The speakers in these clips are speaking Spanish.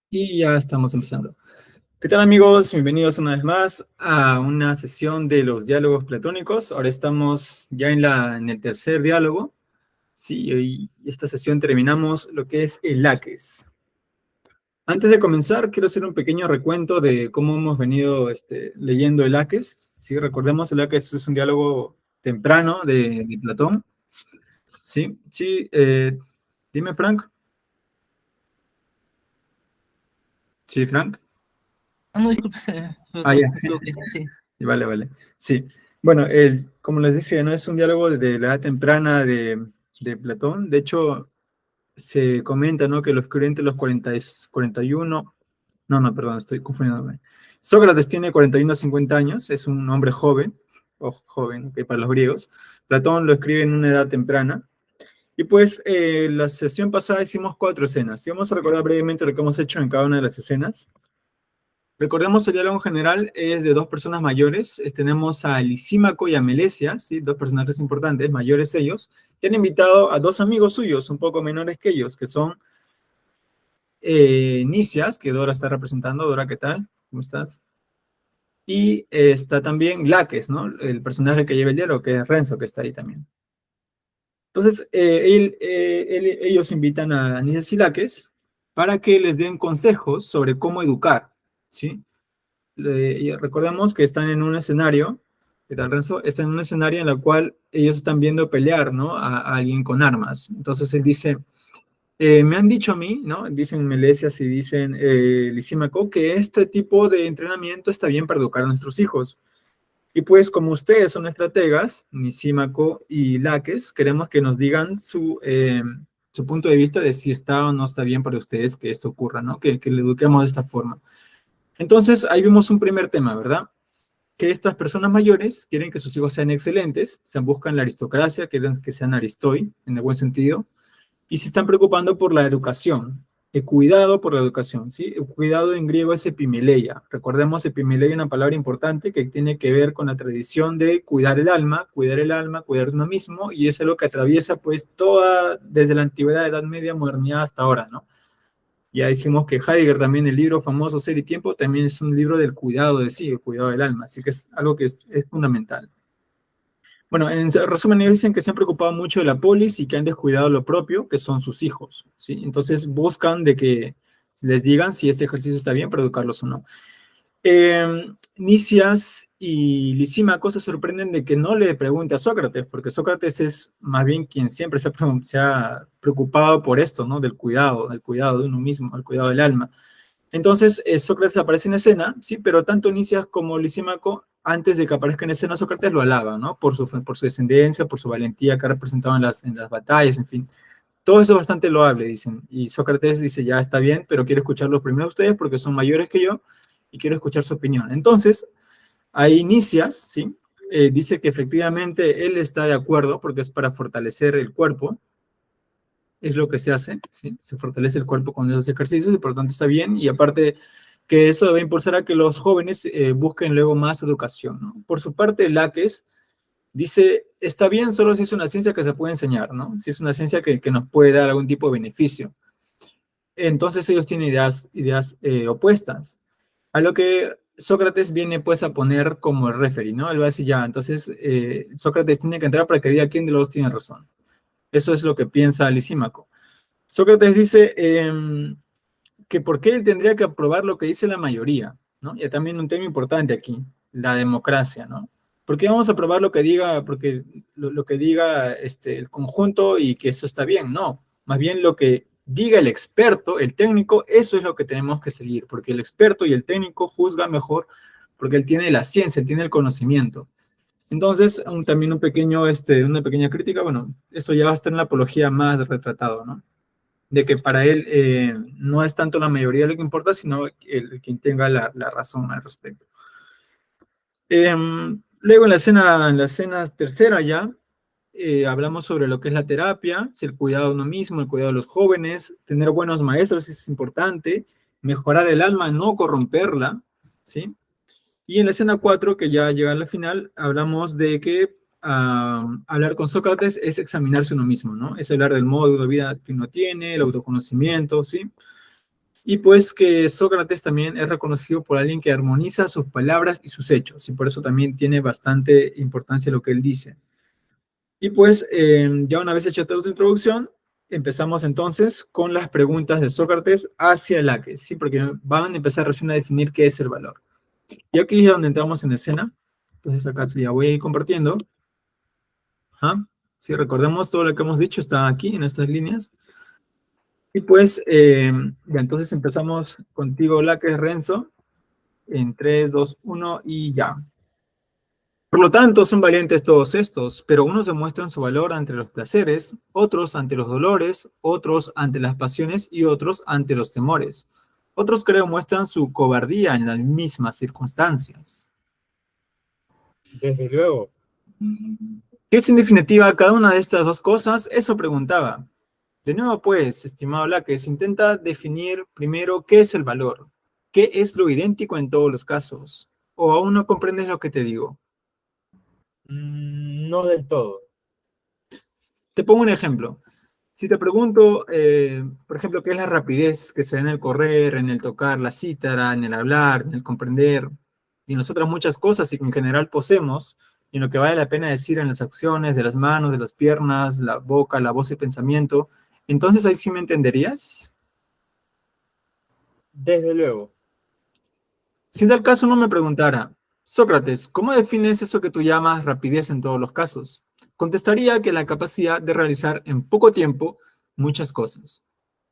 Y ya estamos empezando. ¿Qué tal, amigos? Bienvenidos una vez más a una sesión de los diálogos platónicos. Ahora estamos ya en el tercer diálogo. Sí, y esta sesión terminamos lo que es el Laques. Antes de comenzar, quiero hacer un pequeño recuento de cómo hemos venido leyendo el Laques. Sí, recordemos, el Laques es un diálogo temprano de Platón. Sí, sí, dime, Frank. Sí, Frank. Ah, no, disculpe, Ah, ya. me equivoqué, sí. Vale, vale. Sí. Bueno, como les decía, no es un diálogo de la edad temprana de Platón. De hecho, se comenta, ¿no?, que los que entre los 41. No, perdón, estoy confundiéndome. Sócrates tiene 41 a 50 años, es un hombre joven, o joven, que para los griegos. Platón lo escribe en una edad temprana. Y pues, la sesión pasada hicimos 4 escenas. Y vamos a recordar brevemente lo que hemos hecho en cada una de las escenas. Recordemos, el diálogo general es de dos personas mayores. Tenemos a Lisímaco y a Melesias, ¿sí?, dos personajes importantes, mayores ellos, que han invitado a dos amigos suyos, un poco menores que ellos, que son Nicias, que Dora está representando. Dora, ¿qué tal? ¿Cómo estás? Y está también Laques, ¿no?, el personaje que lleva el diálogo, que es Renzo, que está ahí también. Entonces, ellos invitan a Nicias y Laques para que les den consejos sobre cómo educar, ¿sí? Recordemos que están en un escenario, ¿qué tal, Renzo? Están en un escenario en el cual ellos están viendo pelear, ¿no?, a alguien con armas. Entonces él dice, me han dicho a mí, ¿no?, dicen Melesias y dicen Lisímaco, que este tipo de entrenamiento está bien para educar a nuestros hijos. Y pues, como ustedes son estrategas, Lisímaco y Laques, queremos que nos digan su punto de vista de si está o no está bien para ustedes que esto ocurra, ¿no?, que le eduquemos de esta forma. Entonces, ahí vimos un primer tema, ¿verdad? Que estas personas mayores quieren que sus hijos sean excelentes, se buscan la aristocracia, quieren que sean aristoi, en el buen sentido, y se están preocupando por la educación, el cuidado por la educación, ¿sí? El cuidado en griego es epimeleia. Recordemos, epimeleia es una palabra importante que tiene que ver con la tradición de cuidar el alma, cuidar uno mismo, y es algo que atraviesa pues toda, desde la antigüedad, Edad Media, modernidad hasta ahora, ¿no? Ya decimos que Heidegger también, el libro famoso Ser y Tiempo, también es un libro del cuidado de sí, el cuidado del alma, así que es algo que es fundamental. Bueno, en resumen, ellos dicen que se han preocupado mucho de la polis y que han descuidado lo propio, que son sus hijos, ¿sí? Entonces buscan de que les digan si este ejercicio está bien para educarlos o no. Nicias y Lisímaco se sorprenden de que no le pregunte a Sócrates, porque Sócrates es más bien quien siempre se ha preocupado por esto, ¿no?, del cuidado de uno mismo, el cuidado del alma. Entonces, Sócrates aparece en escena, sí, pero tanto Nicias como Lisímaco, antes de que aparezca en escena, Sócrates lo alaba, ¿no?, por su descendencia, por su valentía que ha representado en las batallas, en fin. Todo eso es bastante loable, dicen. Y Sócrates dice, ya está bien, pero quiero escucharlos primero a ustedes porque son mayores que yo y quiero escuchar su opinión. Entonces, ahí Nicias, ¿sí?, dice que efectivamente él está de acuerdo porque es para fortalecer el cuerpo, es lo que se hace, ¿sí? Se fortalece el cuerpo con esos ejercicios y por lo tanto está bien, y aparte que eso va a impulsar a que los jóvenes busquen luego más educación, ¿no? Por su parte, Laques dice, está bien solo si es una ciencia que se puede enseñar, ¿no? Si es una ciencia que nos puede dar algún tipo de beneficio. Entonces ellos tienen ideas opuestas, a lo que Sócrates viene pues a poner como el referee, ¿no? Él va a decir, ya, entonces Sócrates tiene que entrar para que diga quién de los dos tiene razón. Eso es lo que piensa Lisímaco. Sócrates dice que por qué él tendría que aprobar lo que dice la mayoría, ¿no? Y también un tema importante aquí, la democracia, ¿no? ¿Por qué vamos a aprobar lo que diga, porque lo que diga el conjunto y que eso está bien? No, más bien lo que diga el experto, el técnico, eso es lo que tenemos que seguir, porque el experto y el técnico juzga mejor porque él tiene la ciencia, él tiene el conocimiento. Entonces, también una pequeña crítica, bueno, eso ya va a estar en la apología más retratado, ¿no? De que para él no es tanto la mayoría lo que importa, sino quien tenga la razón al respecto. Luego en la escena tercera ya, hablamos sobre lo que es la terapia, el cuidado de uno mismo, el cuidado de los jóvenes, tener buenos maestros es importante, mejorar el alma, no corromperla, ¿sí? Y en la escena 4, que ya llega a la final, hablamos de que hablar con Sócrates es examinarse uno mismo, ¿no? Es hablar del modo de vida que uno tiene, el autoconocimiento, ¿sí? Y pues que Sócrates también es reconocido por alguien que armoniza sus palabras y sus hechos, y por eso también tiene bastante importancia lo que él dice. Y pues ya una vez hecha toda tu introducción, empezamos entonces con las preguntas de Sócrates hacia Laques, ¿sí? Porque van a empezar recién a definir qué es el valor. Y aquí es donde entramos en escena. Entonces acá sí ya voy a ir compartiendo. Ajá. Si recordemos todo lo que hemos dicho, está aquí en estas líneas. Y pues, ya entonces empezamos contigo, Laques Renzo, en 3, 2, 1 y ya. Por lo tanto, son valientes todos estos, pero unos demuestran su valor ante los placeres, otros ante los dolores, otros ante las pasiones y otros ante los temores. Otros, creo, muestran su cobardía en las mismas circunstancias. Desde luego. ¿Qué es en definitiva cada una de estas dos cosas? Eso preguntaba. De nuevo, pues, estimado Laques, intenta definir primero qué es el valor, qué es lo idéntico en todos los casos, o aún no comprendes lo que te digo. No del todo. Te pongo un ejemplo. Si te pregunto, por ejemplo, qué es la rapidez que se da en el correr, en el tocar la cítara, en el hablar, en el comprender, y en las otras muchas cosas y que en general poseemos, y en lo que vale la pena decir en las acciones, de las manos, de las piernas, la boca, la voz y pensamiento, entonces ahí sí me entenderías. Desde luego. Si en tal caso no me preguntara, Sócrates, ¿cómo defines eso que tú llamas rapidez en todos los casos? Contestaría que la capacidad de realizar en poco tiempo muchas cosas.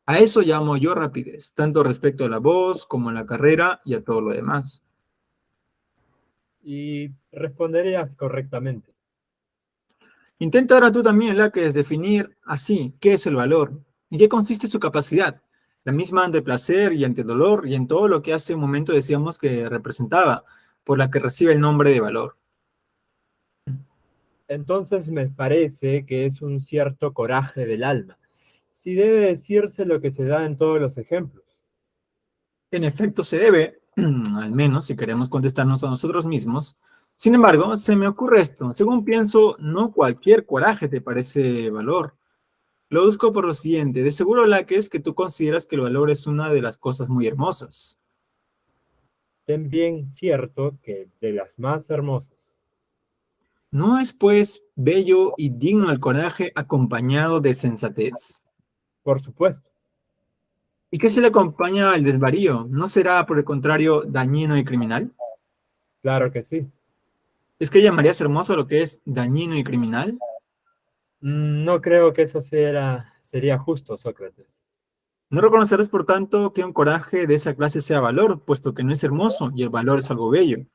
A eso llamo yo rapidez, tanto respecto a la voz como a la carrera y a todo lo demás. Y responderías correctamente. Intenta ahora tú también, Laques, definir así qué es el valor, en qué consiste su capacidad, la misma ante placer y ante dolor y en todo lo que hace un momento decíamos que representaba, por la que recibe el nombre de valor. Entonces me parece que es un cierto coraje del alma, si debe decirse lo que se da en todos los ejemplos. En efecto, se debe, al menos si queremos contestarnos a nosotros mismos. Sin embargo, se me ocurre esto. Según pienso, no cualquier coraje te parece valor. Lo busco por lo siguiente. De seguro, Laques, que tú consideras que el valor es una de las cosas muy hermosas. También cierto que de las más hermosas. ¿No es, pues, bello y digno el coraje acompañado de sensatez? Por supuesto. ¿Y qué se le acompaña al desvarío? ¿No será, por el contrario, dañino y criminal? Claro que sí. ¿Es que llamarías hermoso lo que es dañino y criminal? No creo que eso sería justo, Sócrates. No reconocerás, por tanto, que un coraje de esa clase sea valor, puesto que no es hermoso y el valor es algo bello.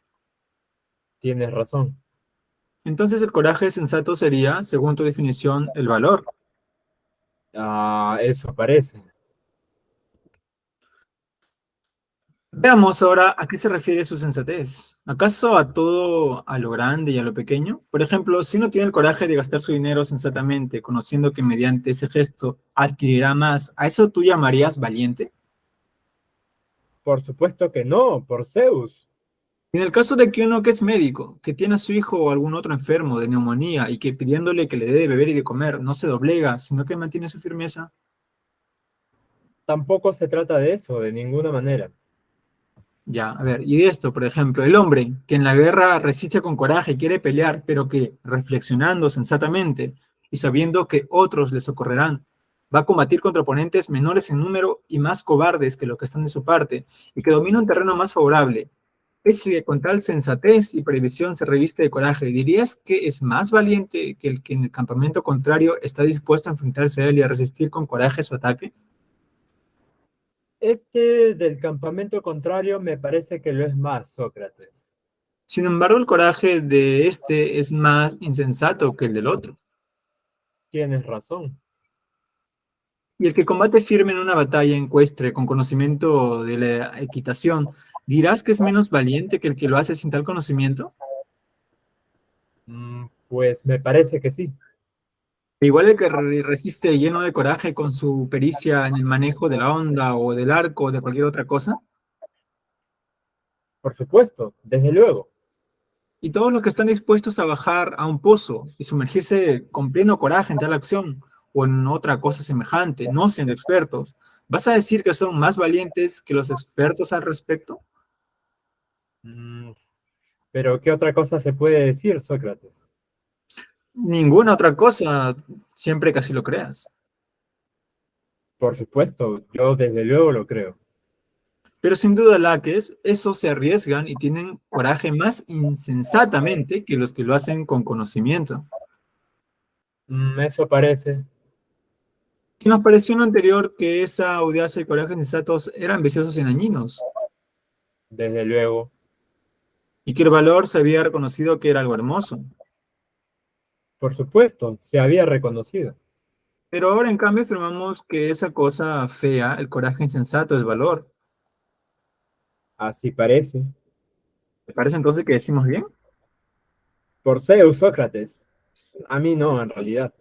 Tienes razón. Entonces el coraje sensato sería, según tu definición, el valor. Eso parece. Veamos ahora a qué se refiere su sensatez. ¿Acaso a todo, a lo grande y a lo pequeño? Por ejemplo, si uno tiene el coraje de gastar su dinero sensatamente, conociendo que mediante ese gesto adquirirá más, ¿a eso tú llamarías valiente? Por supuesto que no, por Zeus. En el caso de que uno que es médico, que tiene a su hijo o algún otro enfermo de neumonía y que pidiéndole que le dé de beber y de comer no se doblega, sino que mantiene su firmeza, Tampoco se trata de eso, de ninguna manera. ya, a ver, y de esto, por ejemplo, el hombre que en la guerra resiste con coraje y quiere pelear, pero que, reflexionando sensatamente y sabiendo que otros le socorrerán, va a combatir contra oponentes menores en número y más cobardes que los que están de su parte, y que domina un terreno más favorable. Ese que con tal sensatez y previsión se reviste de coraje, ¿dirías que es más valiente que el que en el campamento contrario está dispuesto a enfrentarse a él y a resistir con coraje su ataque? Este del campamento contrario me parece que lo es más, Sócrates. Sin embargo, el coraje de este es más insensato que el del otro. Tienes razón. Y el que combate firme en una batalla ecuestre con conocimiento de la equitación, ¿dirás que es menos valiente que el que lo hace sin tal conocimiento? Pues me parece que sí. Igual el que resiste lleno de coraje con su pericia en el manejo de la onda o del arco o de cualquier otra cosa. Por supuesto, desde luego. Y todos los que están dispuestos a bajar a un pozo y sumergirse con pleno coraje en tal acción o en otra cosa semejante, no siendo expertos, ¿Vas a decir que son más valientes que los expertos al respecto? Mm, pero ¿qué otra cosa se puede decir, Sócrates? Ninguna otra cosa, siempre que así lo creas. Por supuesto, yo desde luego lo creo. Pero sin duda, Laques, esos se arriesgan y tienen coraje más insensatamente que los que lo hacen con conocimiento. Eso parece, Si nos pareció en lo anterior que esa audacia y coraje insensatos eran viciosos y dañinos, desde luego. y que el valor se había reconocido que era algo hermoso. Por supuesto, se había reconocido. Pero ahora, en cambio, afirmamos que esa cosa fea, el coraje insensato, es valor. Así parece. ¿Te parece entonces que decimos bien? Por Zeus, Sócrates. A mí no, en realidad.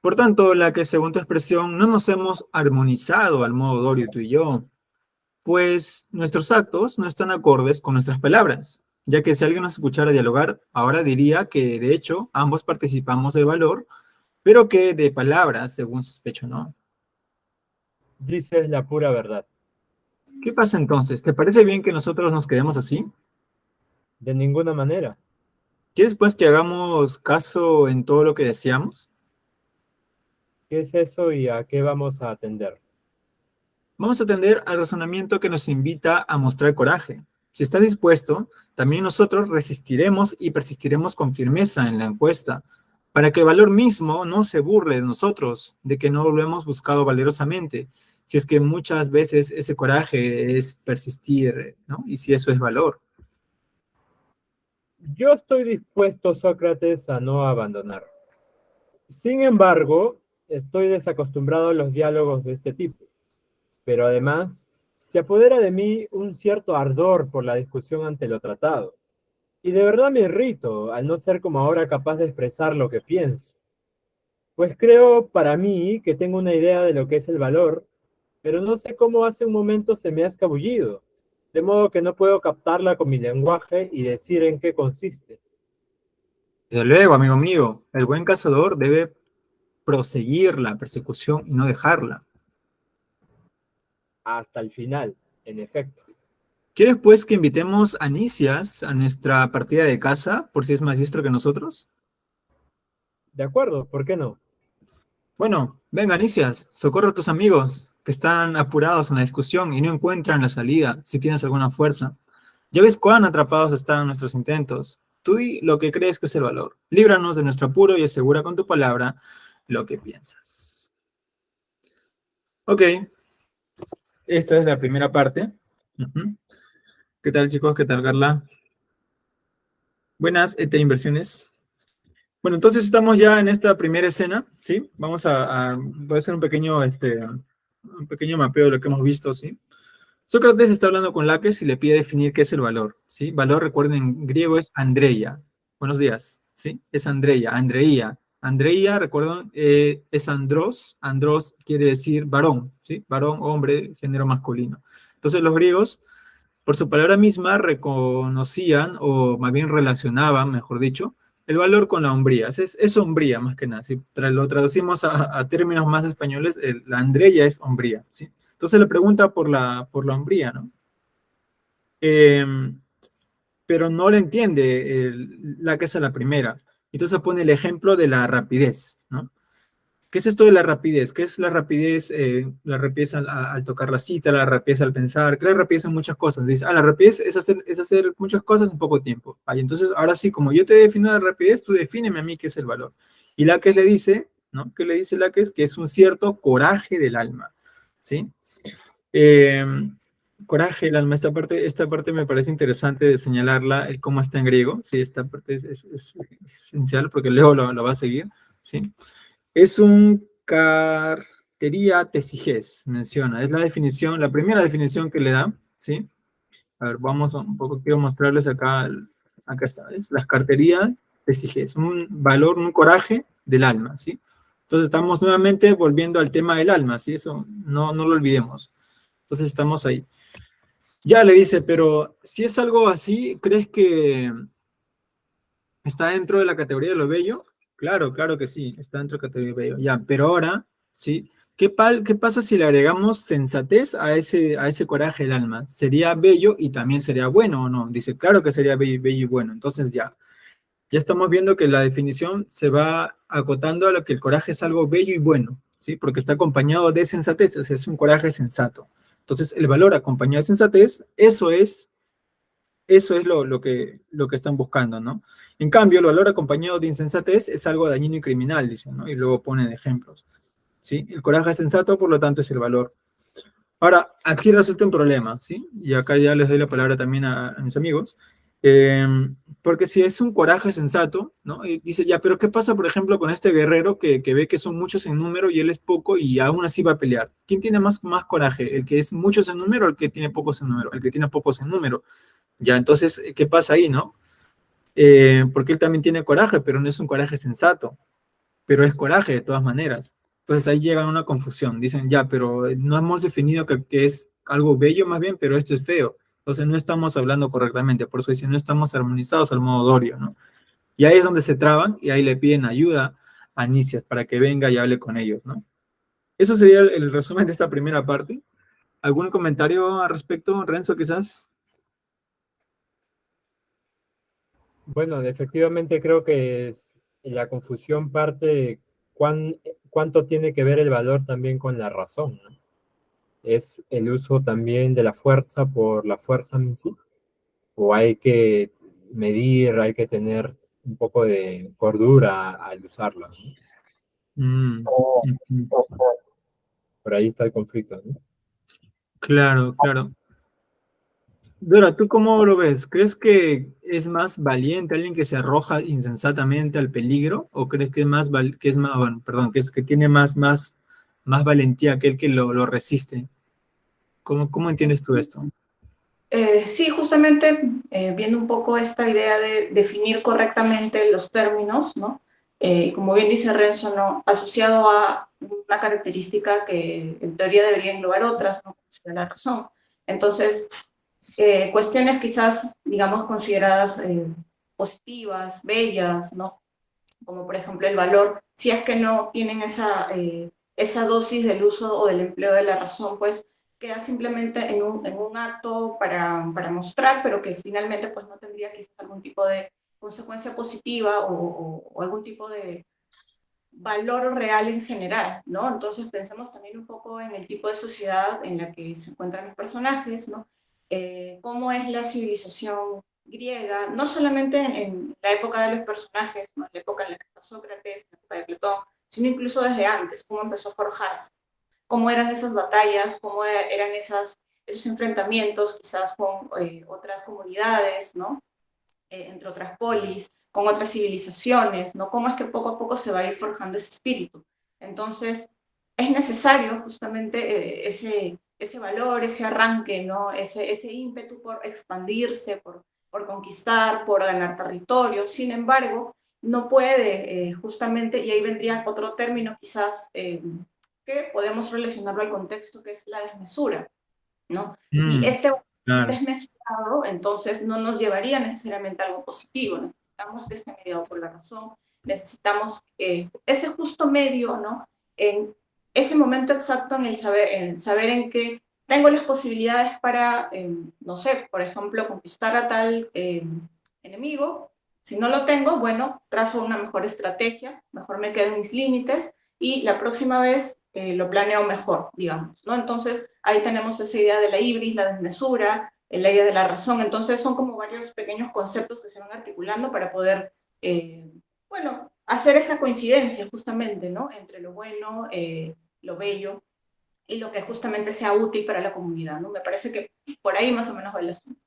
Por tanto, la que según tu expresión no nos hemos armonizado al modo Dorio tú y yo, pues nuestros actos no están acordes con nuestras palabras, ya que si alguien nos escuchara dialogar, ahora diría que de hecho ambos participamos del valor, pero que de palabras, según sospecho, ¿no? Dices la pura verdad. ¿Qué pasa entonces? ¿Te parece bien que nosotros nos quedemos así? De ninguna manera. ¿Quieres pues que hagamos caso en todo lo que deseamos? ¿Qué es eso y a qué vamos a atender? Vamos a atender al razonamiento que nos invita a mostrar coraje. Si estás dispuesto, también nosotros resistiremos y persistiremos con firmeza en la encuesta, para que el valor mismo no se burle de nosotros, de que no lo hemos buscado valerosamente, si es que muchas veces ese coraje es persistir, ¿no? Y si eso es valor. Yo estoy dispuesto, Sócrates, a no abandonar. Sin embargo, estoy desacostumbrado a los diálogos de este tipo. Pero además, se apodera de mí un cierto ardor por la discusión ante lo tratado. Y de verdad me irrito al no ser como ahora capaz de expresar lo que pienso. Pues creo para mí que tengo una idea de lo que es el valor, pero no sé cómo hace un momento se me ha escabullido, de modo que no puedo captarla con mi lenguaje y decir en qué consiste. Desde luego, amigo mío, el buen cazador debe proseguir la persecución y no dejarla. Hasta el final, en efecto. ¿Quieres pues que invitemos a Nicias a nuestra partida de caza, por si es más diestro que nosotros? De acuerdo, ¿por qué no? Bueno, venga, Nicias, socorre a tus amigos que están apurados en la discusión y no encuentran la salida, si tienes alguna fuerza. Ya ves cuán atrapados están nuestros intentos. Tú di lo que crees que es el valor. Líbranos de nuestro apuro y asegura con tu palabra lo que piensas. Ok, esta es la primera parte. Ujú. ¿Qué tal, chicos? ¿Qué tal, Carla? Buenas, inversiones. Bueno, entonces estamos ya en esta primera escena, ¿sí? Voy a hacer un pequeño mapeo de lo que hemos visto, ¿sí? Sócrates está hablando con Laques y le pide definir qué es el valor, ¿sí? Valor, recuerden, en griego es andreia. Buenos días, ¿sí? Es andreia, andreia. Andreia, recuerden, es andros. Andros quiere decir varón, ¿sí? Varón, hombre, género masculino. Entonces los griegos, por su palabra misma, reconocían, o más bien relacionaban, mejor dicho, el valor con la hombría. Es hombría, más que nada. Si lo traducimos a términos más españoles, la andreia es hombría, ¿sí? Entonces le pregunta por la hombría, ¿no? Eh, pero no le entiende la que es la primera. Entonces pone el ejemplo de la rapidez, ¿no? ¿Qué es esto de la rapidez? ¿Qué es la rapidez? La rapidez al tocar la cita, la rapidez al pensar, ¿qué es la rapidez en muchas cosas? Dice, la rapidez es hacer muchas cosas en poco tiempo. Ay, entonces, ahora sí, como yo te defino la rapidez, tú defíneme a mí qué es el valor. Y la que le dice, ¿no? ¿Qué le dice la que es? Que es un cierto coraje del alma, ¿sí? Eh, coraje del alma, esta parte me parece interesante de señalarla, el cómo está en griego, ¿sí? Esta parte es esencial porque luego lo va a seguir, ¿sí? Es un cartería tesiges, menciona. Es la definición, la primera definición que le da, ¿sí? A ver, vamos un poco, quiero mostrarles acá, acá está, ¿ves? Las carterías tesiges, un valor, un coraje del alma, ¿sí? Entonces estamos nuevamente volviendo al tema del alma, ¿sí? Eso no lo olvidemos. Entonces estamos ahí. Ya le dice, pero si es algo así, ¿crees que está dentro de la categoría de lo bello? Claro, claro que sí, está dentro de la categoría de bello. Ya, pero ahora, ¿sí? ¿Qué pasa si le agregamos sensatez a ese coraje del alma? ¿Sería bello y también sería bueno o no? Dice, claro que sería bello y bueno. Entonces ya estamos viendo que la definición se va acotando a lo que el coraje es algo bello y bueno, ¿sí? Porque está acompañado de sensatez, o sea, es un coraje sensato. Entonces, el valor acompañado de sensatez, eso es lo que están buscando, ¿no? En cambio, el valor acompañado de insensatez es algo dañino y criminal, dicen, ¿no? Y luego ponen ejemplos, ¿sí? El coraje sensato, por lo tanto, es el valor. Ahora, aquí resulta un problema, ¿sí? Y acá ya les doy la palabra también a mis amigos. Eh, Porque si es un coraje sensato, ¿no? Y dice, ya, pero ¿qué pasa, por ejemplo, con este guerrero que ve que son muchos en número y él es poco y aún así va a pelear? ¿Quién tiene más coraje? ¿El que es muchos en número o el que tiene pocos en número? El que tiene pocos en número. Ya, entonces, ¿qué pasa ahí, no? Porque él también tiene coraje, pero no es un coraje sensato, pero es coraje de todas maneras. Entonces ahí llega una confusión. Dicen, ya, pero no hemos definido que es algo bello más bien, pero esto es feo. Entonces no estamos hablando correctamente, por eso dicen, no estamos armonizados al modo Dorio, ¿no? Y ahí es donde se traban y ahí le piden ayuda a Nicias para que venga y hable con ellos, ¿no? Eso sería el resumen de esta primera parte. ¿Algún comentario al respecto, Renzo, quizás? Bueno, efectivamente creo que la confusión parte de cuánto tiene que ver el valor también con la razón, ¿no? ¿Es el uso también de la fuerza por la fuerza en sí? ¿O hay que medir, hay que tener un poco de cordura al usarla, ¿no? Mm, ujú. Por ahí está el conflicto, ¿no? Claro, claro. Dora, ¿tú cómo lo ves? ¿Crees que es más valiente alguien que se arroja insensatamente al peligro? ¿O crees que bueno, perdón, que tiene más valentía aquel que lo resiste? ¿Cómo entiendes tú esto? Sí, justamente viendo un poco esta idea de definir correctamente los términos, ¿no? Como bien dice Renzo, ¿no? Asociado a una característica que en teoría debería englobar otras, ¿no? Como sería la razón. Entonces, cuestiones quizás, digamos, consideradas positivas, bellas, ¿no? Como por ejemplo el valor, si es que no tienen esa dosis del uso o del empleo de la razón, pues queda simplemente en un acto para mostrar, pero que finalmente pues no tendría quizás algún tipo de consecuencia positiva o algún tipo de valor real en general, ¿no? Entonces pensemos también un poco en el tipo de sociedad en la que se encuentran los personajes, ¿no? Cómo es la civilización griega, no solamente en la época de los personajes, ¿no? En la época en la que está Sócrates, en la época de Platón, sino incluso desde antes, cómo empezó a forjarse, cómo eran esas batallas, cómo eran esos enfrentamientos quizás con otras comunidades, ¿no? Entre otras polis, con otras civilizaciones, ¿no? Cómo es que poco a poco se va a ir forjando ese espíritu. Entonces, es necesario justamente ese valor, ese arranque, ¿no? Ese ímpetu por expandirse, por conquistar, por ganar territorio. Sin embargo, no puede justamente, y ahí vendría otro término quizás que podemos relacionarlo al contexto, que es la desmesura, ¿no? Si este Claro. desmesurado, entonces no nos llevaría necesariamente a algo positivo. Necesitamos que esté mediado por la razón, necesitamos ese justo medio, ¿no? En ese momento exacto en saber en que tengo las posibilidades para, no sé, por ejemplo, conquistar a tal enemigo. Si no lo tengo, bueno, trazo una mejor estrategia, mejor me quedo en mis límites y la próxima vez lo planeo mejor, digamos, ¿no? Entonces, ahí tenemos esa idea de la ibris, la desmesura, la idea de la razón. Entonces, son como varios pequeños conceptos que se van articulando para poder, bueno, hacer esa coincidencia justamente, ¿no? Entre lo bueno, lo bello y lo que justamente sea útil para la comunidad, ¿no? Me parece que por ahí más o menos va el asunto.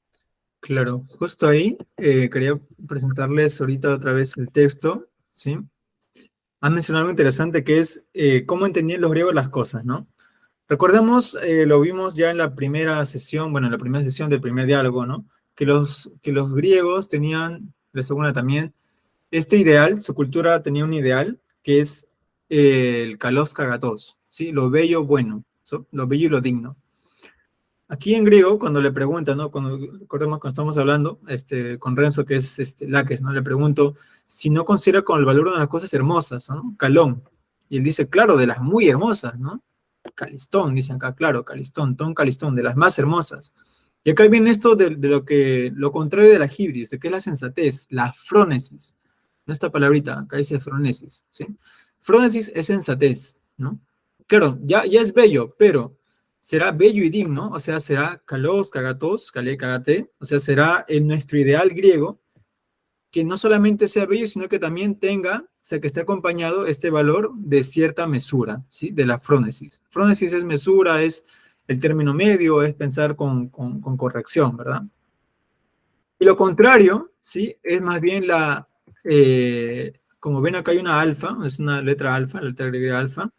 Claro, justo ahí quería presentarles ahorita otra vez el texto, ¿sí? Han mencionado algo interesante que es cómo entendían los griegos las cosas, ¿no? Recordemos, lo vimos ya en la primera sesión, bueno, en la primera sesión del primer diálogo, ¿no? Que los griegos tenían, la segunda también, este ideal, su cultura tenía un ideal que es el kalos kagatos, ¿sí? Lo bello bueno, ¿sí? Lo bello y lo digno. Aquí en griego, cuando le preguntan, ¿no? Recordemos cuando estamos hablando con Renzo, que es Laques, ¿no? Le pregunto si no considera con el valor de las cosas hermosas, ¿no? Calón. Y él dice, claro, de las muy hermosas, ¿no? Calistón, dicen acá, claro, Calistón, Ton Calistón, de las más hermosas. Y acá viene esto de lo contrario de la hibris, de que es la sensatez, la frónesis. No esta palabrita, acá dice frónesis, ¿sí? Frónesis es sensatez, ¿no? Claro, ya es bello, pero será bello y digno, o sea, será kalos, kagatos, kale, kagate, o sea, será en nuestro ideal griego, que no solamente sea bello, sino que también tenga, o sea, que esté acompañado este valor de cierta mesura, ¿sí? De la frónesis. Frónesis es mesura, es el término medio, es pensar con corrección, ¿verdad? Y lo contrario, ¿sí? Es más bien como ven acá hay una alfa, es una letra alfa, la letra griega alfa,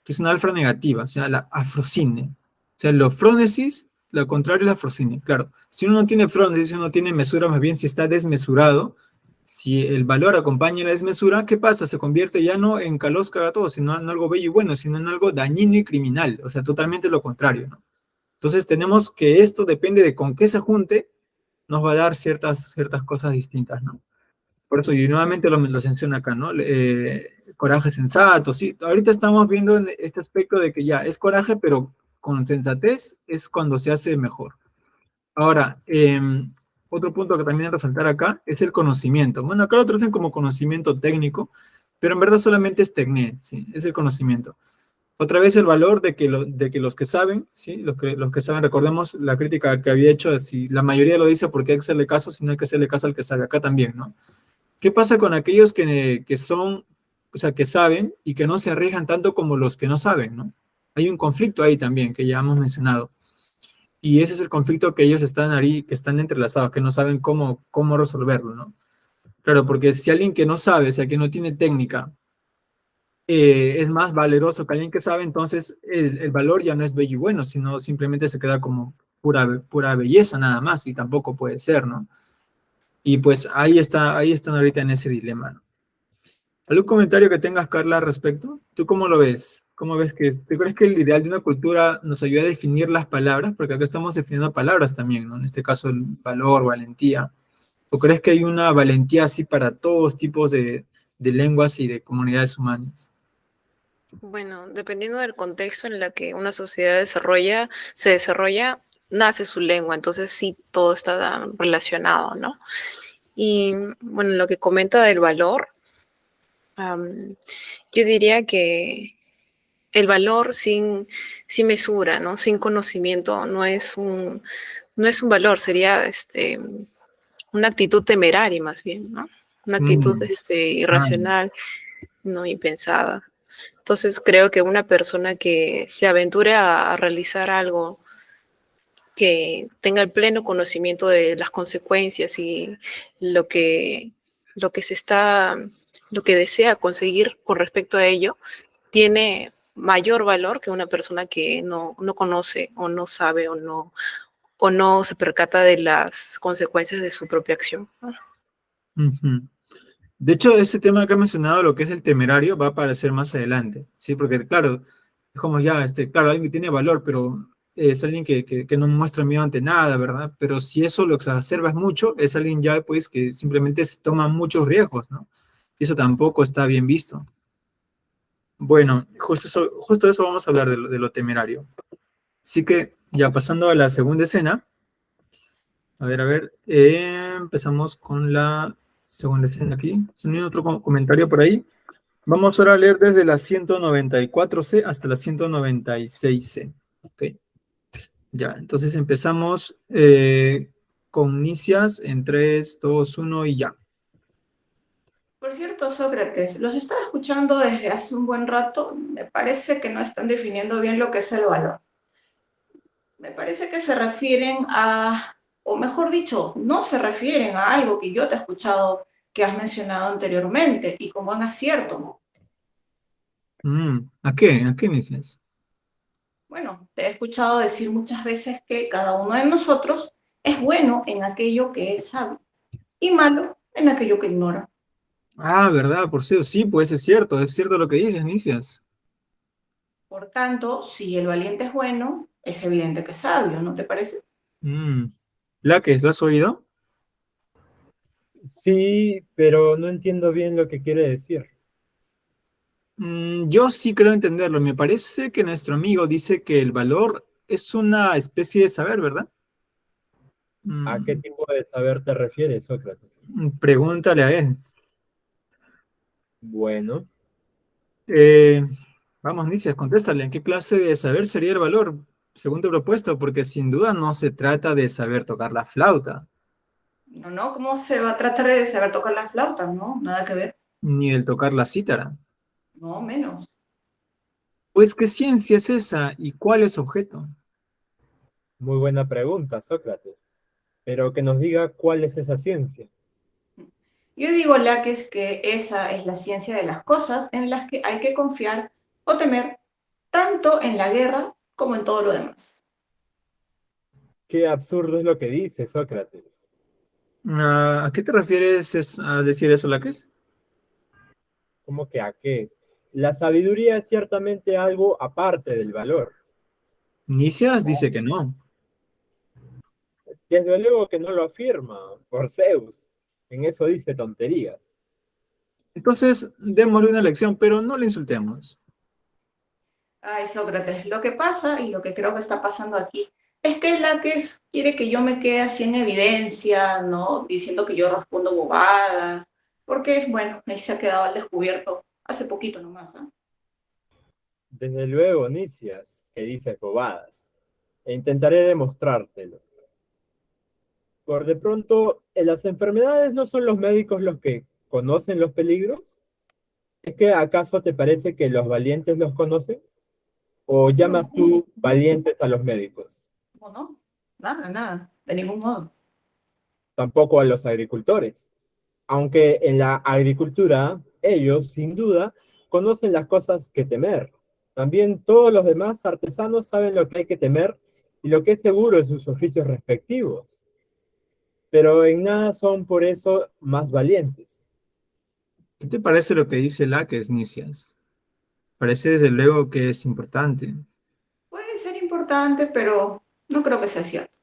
que es una alfa negativa, o sea, la afrocine. O sea, lo frónesis, lo contrario es la afrocine. Claro, si uno no tiene frónesis, si uno no tiene mesura, más bien si está desmesurado, si el valor acompaña la desmesura, ¿qué pasa? Se convierte ya no en kalos kagatos, sino en algo bello y bueno, sino en algo dañino y criminal, o sea, totalmente lo contrario, ¿no? Entonces tenemos que esto depende de con qué se junte, nos va a dar ciertas cosas distintas, ¿no? Por eso, y nuevamente lo menciona acá, ¿no? Coraje sensato, sí. Ahorita estamos viendo en este aspecto de que ya es coraje, pero con sensatez es cuando se hace mejor. Ahora, otro punto que también resaltar acá es el conocimiento. Bueno, acá lo traducen como conocimiento técnico, pero en verdad solamente es tecné, ¿sí? Es el conocimiento. Otra vez el valor de que los que saben, ¿sí? Los que saben, recordemos la crítica que había hecho, si la mayoría lo dice porque hay que hacerle caso, si no hay que hacerle caso al que sabe, acá también, ¿no? ¿Qué pasa con aquellos que son, o sea, que saben y que no se arriesgan tanto como los que no saben, ¿no? Hay un conflicto ahí también que ya hemos mencionado. Y ese es el conflicto que ellos están ahí, que están entrelazados, que no saben cómo resolverlo, ¿no? Claro, porque si alguien que no sabe, o sea, que no tiene técnica, es más valeroso que alguien que sabe, entonces el valor ya no es bello y bueno, sino simplemente se queda como pura belleza nada más, y tampoco puede ser, ¿no? Y pues ahí están ahorita en ese dilema, ¿no? ¿Algún comentario que tengas, Carla, al respecto? ¿Tú cómo lo ves? ¿Cómo ves tú crees que el ideal de una cultura nos ayuda a definir las palabras? Porque acá estamos definiendo palabras también, ¿no? En este caso, el valor, valentía. ¿O crees que hay una valentía así para todos tipos de lenguas y de comunidades humanas? Bueno, dependiendo del contexto en el que una sociedad se desarrolla, nace su lengua, entonces sí, todo está relacionado, ¿no? Y bueno, lo que comenta del valor, yo diría que el valor sin mesura, ¿no? Sin conocimiento, no es un valor, sería una actitud temeraria más bien, ¿no? Una actitud Ah, irracional, no impensada. Entonces creo que una persona que se aventure a realizar algo que tenga el pleno conocimiento de las consecuencias y lo que, lo que se está, lo que desea conseguir con respecto a ello, tiene mayor valor que una persona que no conoce o no sabe o no se percata de las consecuencias de su propia acción, ¿no? ujú. De hecho, ese tema que ha mencionado, lo que es el temerario, va a aparecer más adelante, ¿sí? Porque, claro, es como ya, claro, alguien que tiene valor, pero es alguien que no muestra miedo ante nada, ¿verdad? Pero si eso lo exacerbas mucho, es alguien ya, pues, que simplemente toma muchos riesgos, ¿no? Y eso tampoco está bien visto. Bueno, justo eso vamos a hablar de lo temerario. Así que, ya pasando a la segunda escena, a ver, empezamos con la segunda escena aquí. ¿Se me otro comentario por ahí? Vamos ahora a leer desde la 194C hasta la 196C. Ok, ya, entonces empezamos con Nicias en 3, 2, 1 y ya. Por cierto, Sócrates, los estaba escuchando desde hace un buen rato. Me parece que no están definiendo bien lo que es el valor. Me parece que se refieren a, o mejor dicho, no se refieren a algo que yo te he escuchado que has mencionado anteriormente y como un acierto, ¿no? ¿A qué? ¿A qué Nicias? Bueno, te he escuchado decir muchas veces que cada uno de nosotros es bueno en aquello que es sabio y malo en aquello que ignora. Ah, ¿verdad? Por cierto, sí, pues es cierto lo que dices, Nicias. Por tanto, si el valiente es bueno, es evidente que es sabio, ¿no te parece? ¿Lo has oído? Sí, pero no entiendo bien lo que quiere decir. Yo sí creo entenderlo. Me parece que nuestro amigo dice que el valor es una especie de saber, ¿verdad? ¿A qué Mm, tipo de saber te refieres, Sócrates? Pregúntale a él. Bueno, Eh, Vamos, Nicias, contéstale. ¿En qué clase de saber sería el valor, según tu propuesta? Porque sin duda no se trata de saber tocar la flauta, No, no, ¿cómo se va a tratar de saber tocar la flauta? No, nada que ver. ni del tocar la cítara. No, menos. Pues, ¿qué ciencia es esa y cuál es su objeto? muy buena pregunta, Sócrates. Pero que nos diga cuál es esa ciencia. Yo digo, Laques, que esa es la ciencia de las cosas en las que hay que confiar o temer, tanto en la guerra como en todo lo demás. Qué absurdo es lo que dice Sócrates. ¿A qué te refieres a decir eso, Laques? ¿Cómo que a qué? La sabiduría es ciertamente algo aparte del valor. Nicias dice que no. Desde luego que no lo afirma, por Zeus. En eso dice tonterías. Entonces, démosle una lección, pero no le insultemos. Ay, Sócrates, lo que pasa y lo que creo que está pasando aquí es que Laques quiere que yo me quede así en evidencia, ¿no? Diciendo que yo respondo bobadas, porque, bueno, él se ha quedado al descubierto hace poquito nomás, ¿ah? Desde luego, Nicias, que dices bobadas. E intentaré demostrártelo. Por de pronto, ¿en las enfermedades no son los médicos los que conocen los peligros? ¿Es que acaso te parece que los valientes los conocen? ¿O No, llamas tú valientes a los médicos? no, no, nada, nada, de ningún modo. Tampoco a los agricultores. Aunque en la agricultura, ellos, sin duda, conocen las cosas que temer. También todos los demás artesanos saben lo que hay que temer y lo que es seguro en sus oficios respectivos. Pero en nada son por eso más valientes. ¿Qué te parece lo que dice Laques, Nicias? Parece desde luego que es importante. Puede ser importante, pero no creo que sea cierto.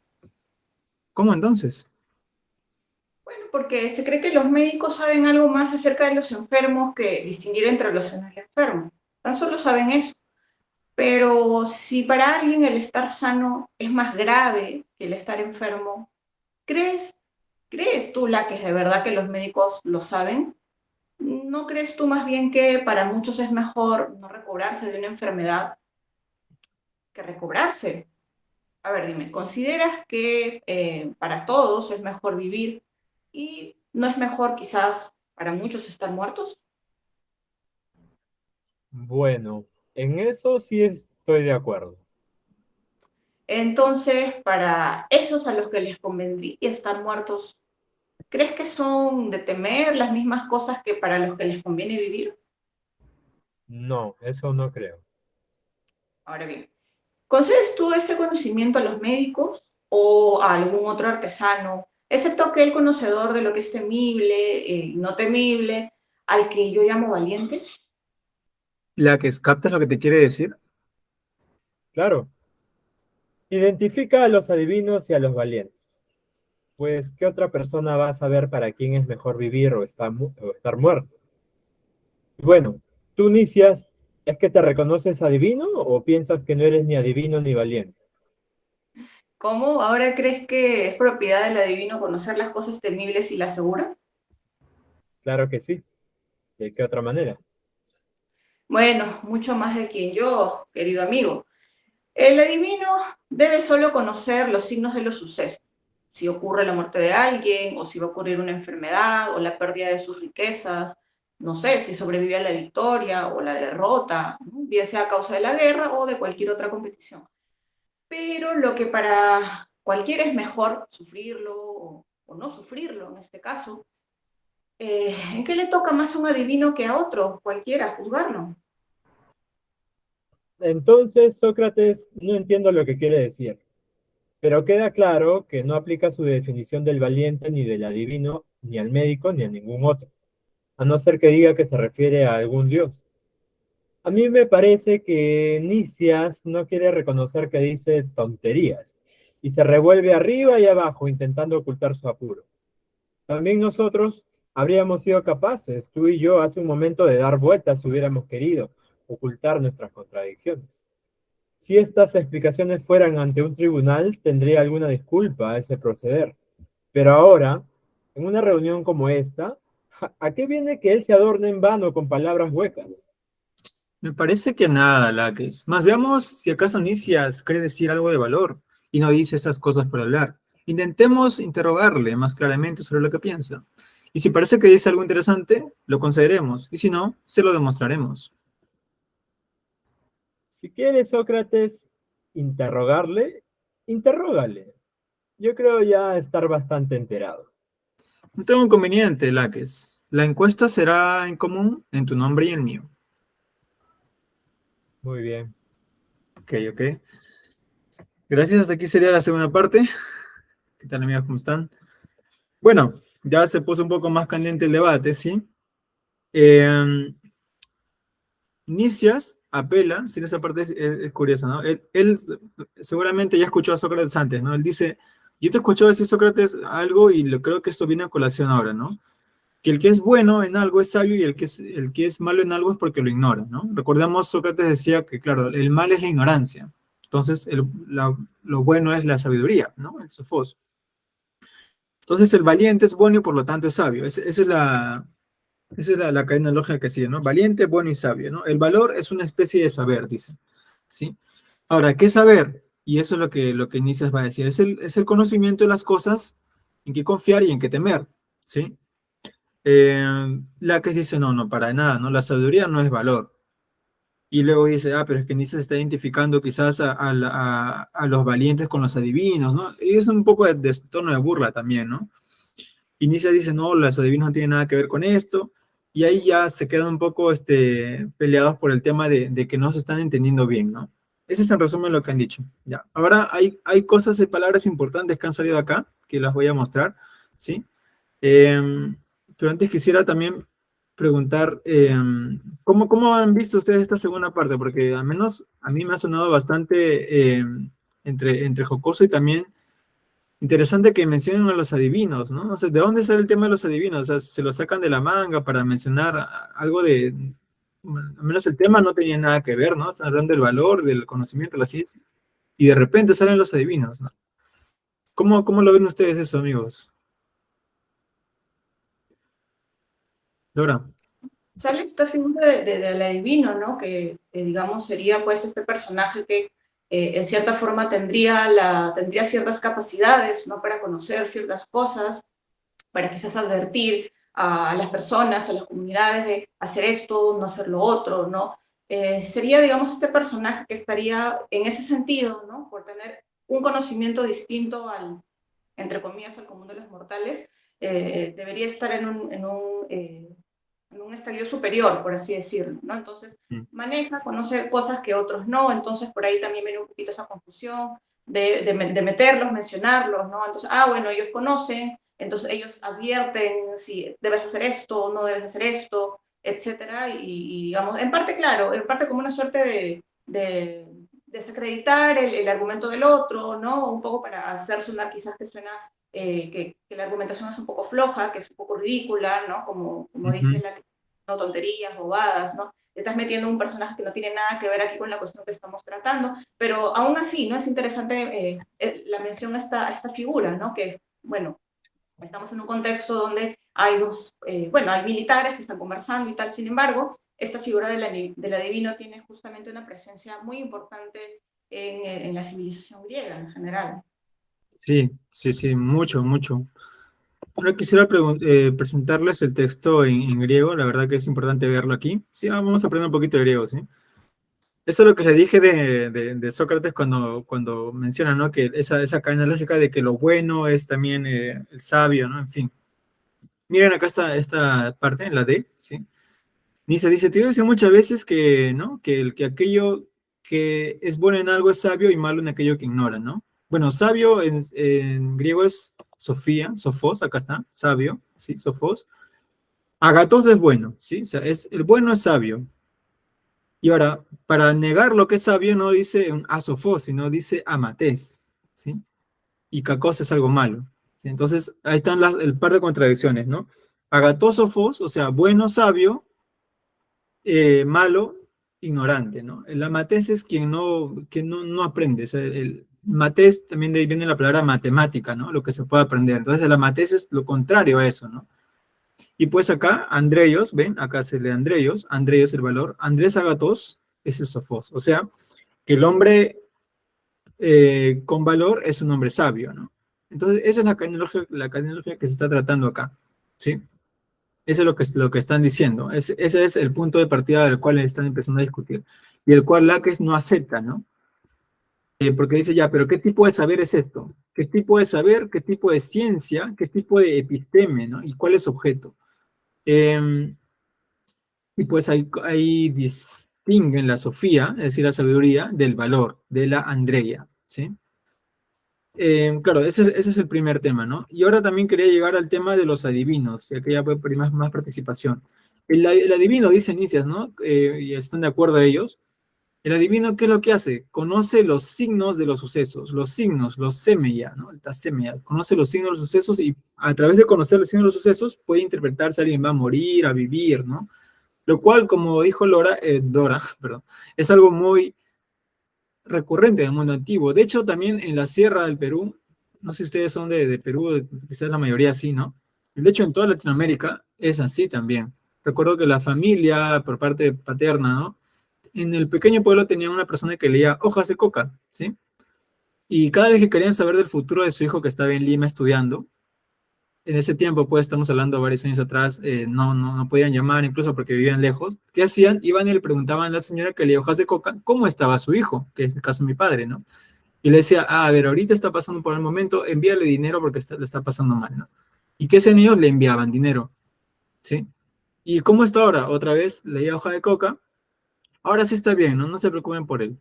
¿Cómo entonces? Bueno, porque se cree que los médicos saben algo más acerca de los enfermos que distinguir entre los sanos y enfermos. Tan solo saben eso. Pero si para alguien el estar sano es más grave que el estar enfermo, ¿crees, crees tú, la que es de verdad que los médicos lo saben? ¿No crees tú más bien que para muchos es mejor no recobrarse de una enfermedad que recobrarse? A ver, dime, ¿consideras que para todos es mejor vivir y no es mejor quizás para muchos estar muertos? Bueno, en eso sí estoy de acuerdo. Entonces, para esos a los que les convendría estar muertos, ¿crees que son de temer las mismas cosas que para los que les conviene vivir? No, eso no creo. Ahora bien, ¿concedes tú ese conocimiento a los médicos o a algún otro artesano, excepto aquel conocedor de lo que es temible y no temible, al que yo llamo valiente? ¿Laques, captas lo que te quiere decir? Claro, identifica a los adivinos y a los valientes. Pues, ¿qué otra persona va a saber para quién es mejor vivir o estar muerto? Y bueno, tú, Nicias, ¿es que te reconoces adivino o piensas que no eres ni adivino ni valiente? ¿Cómo ahora crees que es propiedad del adivino conocer las cosas temibles y las seguras? Claro que sí. ¿De qué otra manera? Bueno, mucho más de quien yo, querido amigo. El adivino debe solo conocer los signos de los sucesos. Si ocurre la muerte de alguien, o si va a ocurrir una enfermedad, o la pérdida de sus riquezas, no sé, si sobrevive a la victoria o la derrota, ¿no? Bien sea a causa de la guerra o de cualquier otra competición. Pero lo que para cualquiera es mejor sufrirlo o no sufrirlo en este caso, ¿en qué le toca más a un adivino que a otro, cualquiera, juzgarlo? Entonces, Sócrates, no entiendo lo que quiere decir, pero queda claro que no aplica su definición del valiente ni del adivino, ni al médico, ni a ningún otro, a no ser que diga que se refiere a algún dios. A mí me parece que Nicias no quiere reconocer que dice tonterías y se revuelve arriba y abajo intentando ocultar su apuro. También nosotros, habríamos sido capaces, tú y yo, hace un momento de dar vueltas si hubiéramos querido ocultar nuestras contradicciones. Si estas explicaciones fueran ante un tribunal, tendría alguna disculpa a ese proceder. Pero ahora, en una reunión como esta, ¿a qué viene que él se adorne en vano con palabras huecas? Me parece que nada, Laques. Más veamos si acaso Nicias cree decir algo de valor y no dice esas cosas por hablar. Intentemos interrogarle más claramente sobre lo que piensa. Y si parece que dice algo interesante, lo concederemos. Y si no, se lo demostraremos. Si quieres, Sócrates, interrogarle, interrógale. Yo creo ya estar bastante enterado. No tengo inconveniente, Laques. La encuesta será en común en tu nombre y el mío. Muy bien. Ok, ok. Gracias, hasta aquí sería la segunda parte. ¿Qué tal, amigos? ¿Cómo están? Bueno, ya se puso un poco más caliente el debate, ¿sí? Nicias apela, sí, esa parte es curiosa, ¿no? Él seguramente ya escuchó a Sócrates antes, ¿no? Él dice, yo te he escuchado decir, Sócrates, algo y creo que esto viene a colación ahora, ¿no? Que el que es bueno en algo es sabio y el que es malo en algo es porque lo ignora, ¿no? Recordamos, Sócrates decía que, claro, el mal es la ignorancia. Entonces, lo bueno es la sabiduría, ¿no? El sofos. Entonces, el valiente es bueno y por lo tanto es sabio. Esa es la cadena lógica que sigue, ¿no? Valiente, bueno y sabio, ¿no? El valor es una especie de saber, dice, ¿sí? Ahora, ¿qué saber? Y eso es lo que Nicias va a decir. Es el conocimiento de las cosas en qué confiar y en qué temer, ¿sí? La que dice, no, no, para nada, ¿no? La sabiduría no es valor. Y luego dice, pero es que Nicias está identificando quizás a los valientes con los adivinos, ¿no? Y es un poco de tono de burla también, ¿no? Y Nicias dice, no, los adivinos no tienen nada que ver con esto. Y ahí ya se quedan un poco peleados por el tema de que no se están entendiendo bien, ¿no? Ese es en resumen lo que han dicho. Ya. Ahora hay cosas y palabras importantes que han salido acá, que las voy a mostrar, ¿sí? Pero antes quisiera también preguntar, ¿cómo han visto ustedes esta segunda parte? Porque al menos a mí me ha sonado bastante entre jocoso y también interesante que mencionen a los adivinos, ¿no? O sea, ¿de dónde sale el tema de los adivinos? O sea, se lo sacan de la manga para mencionar algo al menos el tema no tenía nada que ver, ¿no? Están hablando del valor, del conocimiento, de la ciencia, y de repente salen los adivinos, ¿no? ¿Cómo lo ven ustedes eso, amigos? Dora. Sale esta figura del adivino, ¿no? Que digamos sería pues este personaje que en cierta forma tendría ciertas capacidades, ¿no? Para conocer ciertas cosas, para quizás advertir a las personas, a las comunidades de hacer esto, no hacer lo otro, ¿no? Sería, digamos, este personaje que estaría en ese sentido, ¿no? Por tener un conocimiento distinto entre comillas, al común de los mortales, debería estar en un estadio superior, por así decirlo, ¿no? Entonces, conoce cosas que otros no, entonces por ahí también viene un poquito esa confusión de meterlos, mencionarlos, ¿no? Entonces, bueno, ellos conocen, entonces ellos advierten si debes hacer esto o no debes hacer esto, etcétera, y digamos, en parte, claro, en parte como una suerte de desacreditar el argumento del otro, ¿no? Un poco para hacer sonar quizás que suena que la argumentación es un poco floja, que es un poco ridícula, ¿no? Como dice la que no tonterías, bobadas, ¿no? Estás metiendo un personaje que no tiene nada que ver aquí con la cuestión que estamos tratando, pero aún así, ¿no? Es interesante la mención a esta figura, ¿no? Que, bueno, estamos en un contexto donde hay hay militares que están conversando y tal, sin embargo, esta figura del adivino tiene justamente una presencia muy importante en la civilización griega en general. Sí, mucho, mucho. Ahora quisiera presentarles el texto en griego, la verdad que es importante verlo aquí. Sí, vamos a aprender un poquito de griego, ¿sí? Eso es lo que le dije de Sócrates cuando menciona, ¿no? Que esa cadena lógica de que lo bueno es también el sabio, ¿no? En fin. Miren acá esta parte, en la D, ¿sí? Nietzsche dice, te voy a decir muchas veces que, ¿no? Que aquello que es bueno en algo es sabio y malo en aquello que ignora, ¿no? Bueno, sabio en griego es Sofía, Sofos, acá está, sabio, ¿sí? Sofos. Agatos es bueno, ¿sí? O sea, el bueno es sabio. Y ahora, para negar lo que es sabio, no dice un asofos, sino dice amatés, ¿sí? Y cacos es algo malo, ¿sí? Entonces, ahí están el par de contradicciones, ¿no? agatósofos, o sea, bueno, sabio, malo, ignorante, ¿no? El amatés es quien no aprende, o sea, el matés también de ahí viene la palabra matemática, ¿no? Lo que se puede aprender. Entonces el amatés es lo contrario a eso, ¿no? Y pues acá, Andreios, ¿ven? Acá se lee Andreios el valor, Andrés Agatos es el sofos, o sea, que el hombre con valor es un hombre sabio, ¿no? Entonces, esa es la catenología que se está tratando acá, ¿sí? Eso es lo que están diciendo. Ese es el punto de partida del cual están empezando a discutir. Y el cual Laques no acepta, ¿no? Porque dice ya, pero ¿qué tipo de saber es esto? ¿Qué tipo de saber? ¿Qué tipo de ciencia? ¿Qué tipo de episteme, ¿no? ¿Y cuál es su objeto? Y pues ahí distinguen la sofía, es decir, la sabiduría, del valor, de la andreia, ¿sí? Claro, ese es el primer tema, ¿no? Y ahora también quería llegar al tema de los adivinos, ya que ya puede pedir más participación. El adivino, dice Nicias, ¿no? Y están de acuerdo ellos. El adivino, ¿qué es lo que hace? Conoce los signos de los sucesos, los signos, los semeya, ¿no? El tasemeya, conoce los signos de los sucesos y a través de conocer los signos de los sucesos puede interpretar si alguien va a morir, a vivir, ¿no? Lo cual, como dijo Dora, perdón, es algo muy recurrente en el mundo antiguo. De hecho, también en la sierra del Perú, no sé si ustedes son de Perú, quizás la mayoría sí, ¿no? De hecho, en toda Latinoamérica es así también. Recuerdo que la familia, por parte paterna, ¿no? En el pequeño pueblo tenía una persona que leía hojas de coca, ¿sí? Y cada vez que querían saber del futuro de su hijo que estaba en Lima estudiando, en ese tiempo, pues estamos hablando varios años atrás, no podían llamar incluso porque vivían lejos. ¿Qué hacían? Iban y le preguntaban a la señora que leía hojas de coca, ¿cómo estaba su hijo? Que es el caso de mi padre, ¿no? Y le decía, a ver, ahorita está pasando por el momento, envíale dinero porque le está pasando mal, ¿no? ¿Y qué hacían ellos? Le enviaban dinero, ¿sí? ¿Y cómo está ahora? Otra vez leía hoja de coca, ahora sí está bien, ¿no? No se preocupen por él.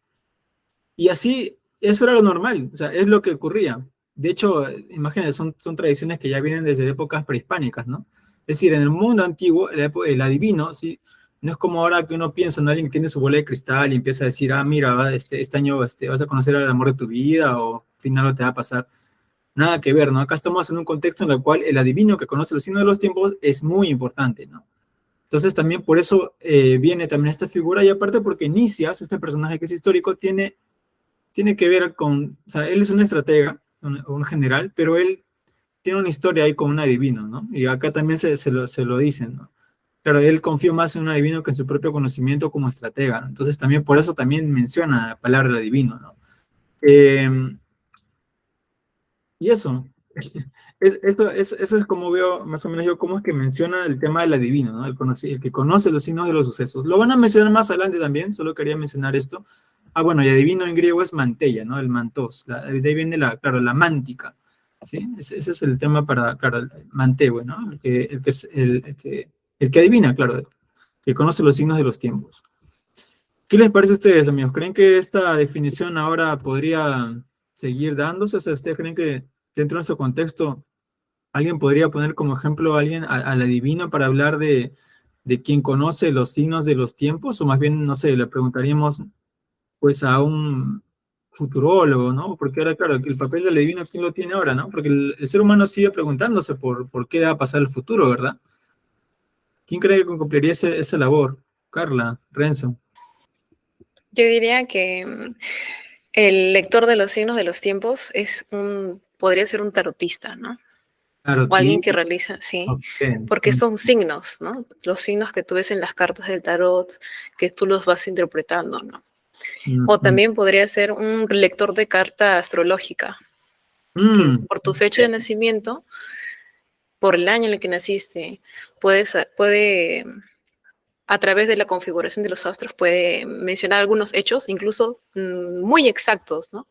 Y así, eso era lo normal, o sea, es lo que ocurría. De hecho, imagínense, son tradiciones que ya vienen desde épocas prehispánicas, ¿no? Es decir, en el mundo antiguo, el adivino, ¿sí? No es como ahora que uno piensa en alguien que tiene su bola de cristal y empieza a decir, ah, mira, este año vas a conocer al amor de tu vida o al final no te va a pasar. Nada que ver, ¿no? Acá estamos en un contexto en el cual el adivino que conoce los signos de los tiempos es muy importante, ¿no? Entonces también por eso viene también esta figura y aparte porque Nicias, este personaje que es histórico, tiene que ver con, o sea, él es un estratega, un general, pero él tiene una historia ahí con un adivino, ¿no? Y acá también se lo dicen, ¿no? Claro, él confió más en un adivino que en su propio conocimiento como estratega, ¿no? Entonces también por eso también menciona la palabra del adivino, ¿no? Eh, y eso, eso es como veo, más o menos yo, cómo es que menciona el tema del adivino, ¿no? El que conoce los signos de los sucesos. Lo van a mencionar más adelante también, solo quería mencionar esto. Ah, bueno, y adivino en griego es mantella, ¿no? El mantos. De ahí viene claro, la mántica, ¿sí? Ese es el tema para, claro, el mantehue, ¿no? El que adivina, claro, que conoce los signos de los tiempos. ¿Qué les parece a ustedes, amigos? ¿Creen que esta definición ahora podría seguir dándose? O sea, ¿ustedes creen que dentro de nuestro contexto alguien podría poner como ejemplo a alguien, al adivino, para hablar de quien conoce los signos de los tiempos? O más bien, no sé, le preguntaríamos pues a un futurólogo, ¿no? Porque ahora, claro, el papel del adivino, ¿quién lo tiene ahora, no? Porque el ser humano sigue preguntándose por qué va a pasar el futuro, ¿verdad? ¿Quién cree que cumpliría esa labor? Carla, Renzo. Yo diría que el lector de los signos de los tiempos podría ser un tarotista, ¿no? Claro, O alguien que realiza, sí, ok. porque son signos, ¿no? Los signos que tú ves en las cartas del tarot, que tú los vas interpretando, ¿no? O también podría ser un lector de carta astrológica, que por tu fecha de nacimiento, por el año en el que naciste, puede, a través de la configuración de los astros, puede mencionar algunos hechos, incluso muy exactos, ¿no?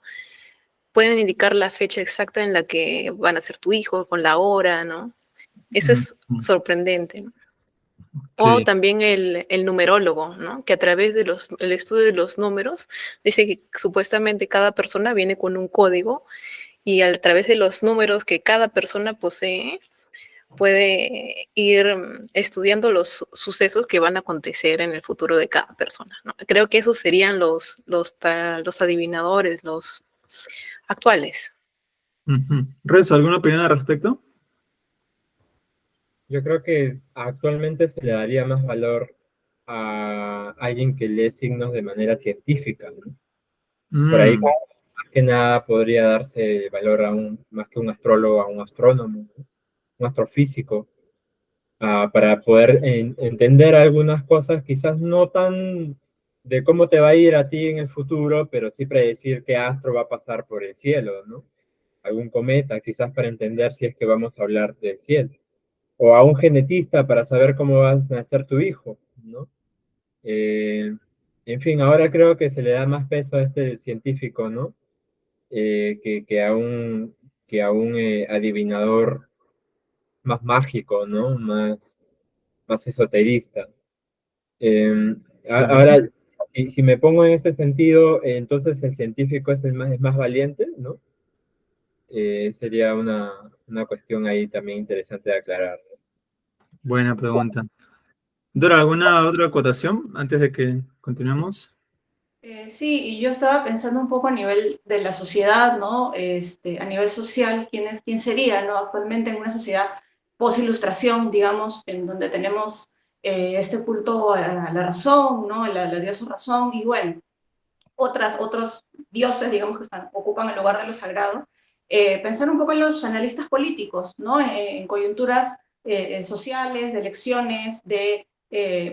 Pueden indicar la fecha exacta en la que van a ser tu hijo, con la hora, ¿no? Eso es sorprendente, ¿no? O también el numerólogo, ¿no? Que a través del estudio de los números, dice que supuestamente cada persona viene con un código y a través de los números que cada persona posee, puede ir estudiando los sucesos que van a acontecer en el futuro de cada persona, ¿no? Creo que esos serían los adivinadores, los actuales. Renzo, ¿alguna opinión al respecto? Yo creo que actualmente se le daría más valor a alguien que lee signos de manera científica, ¿no? Por ahí, Mm, más que nada, podría darse valor más que un astrólogo, a un astrónomo, ¿no? Un astrofísico, para poder entender algunas cosas, quizás no tan de cómo te va a ir a ti en el futuro, pero sí predecir qué astro va a pasar por el cielo, ¿no? Algún cometa, quizás para entender si es que vamos a hablar del cielo. O a un genetista para saber cómo va a nacer tu hijo, ¿no? Eh, en fin, ahora creo que se le da más peso a este científico, ¿no? Que a un adivinador más mágico, ¿no? Más esoterista. Eh, claro. Ahora, si me pongo en ese sentido, entonces el científico es más valiente, ¿no? Sería una cuestión ahí también interesante de aclarar. Buena pregunta. Dora, ¿alguna otra acotación antes de que continuemos? Sí, y yo estaba pensando un poco a nivel de la sociedad, ¿no? A nivel social, quién sería, ¿no? Actualmente en una sociedad post-ilustración, digamos, en donde tenemos este culto a la razón, ¿no? La diosa razón, y bueno, otros dioses, digamos, que ocupan el lugar de lo sagrado. Pensar un poco en los analistas políticos, ¿no? En coyunturas sociales, de elecciones, de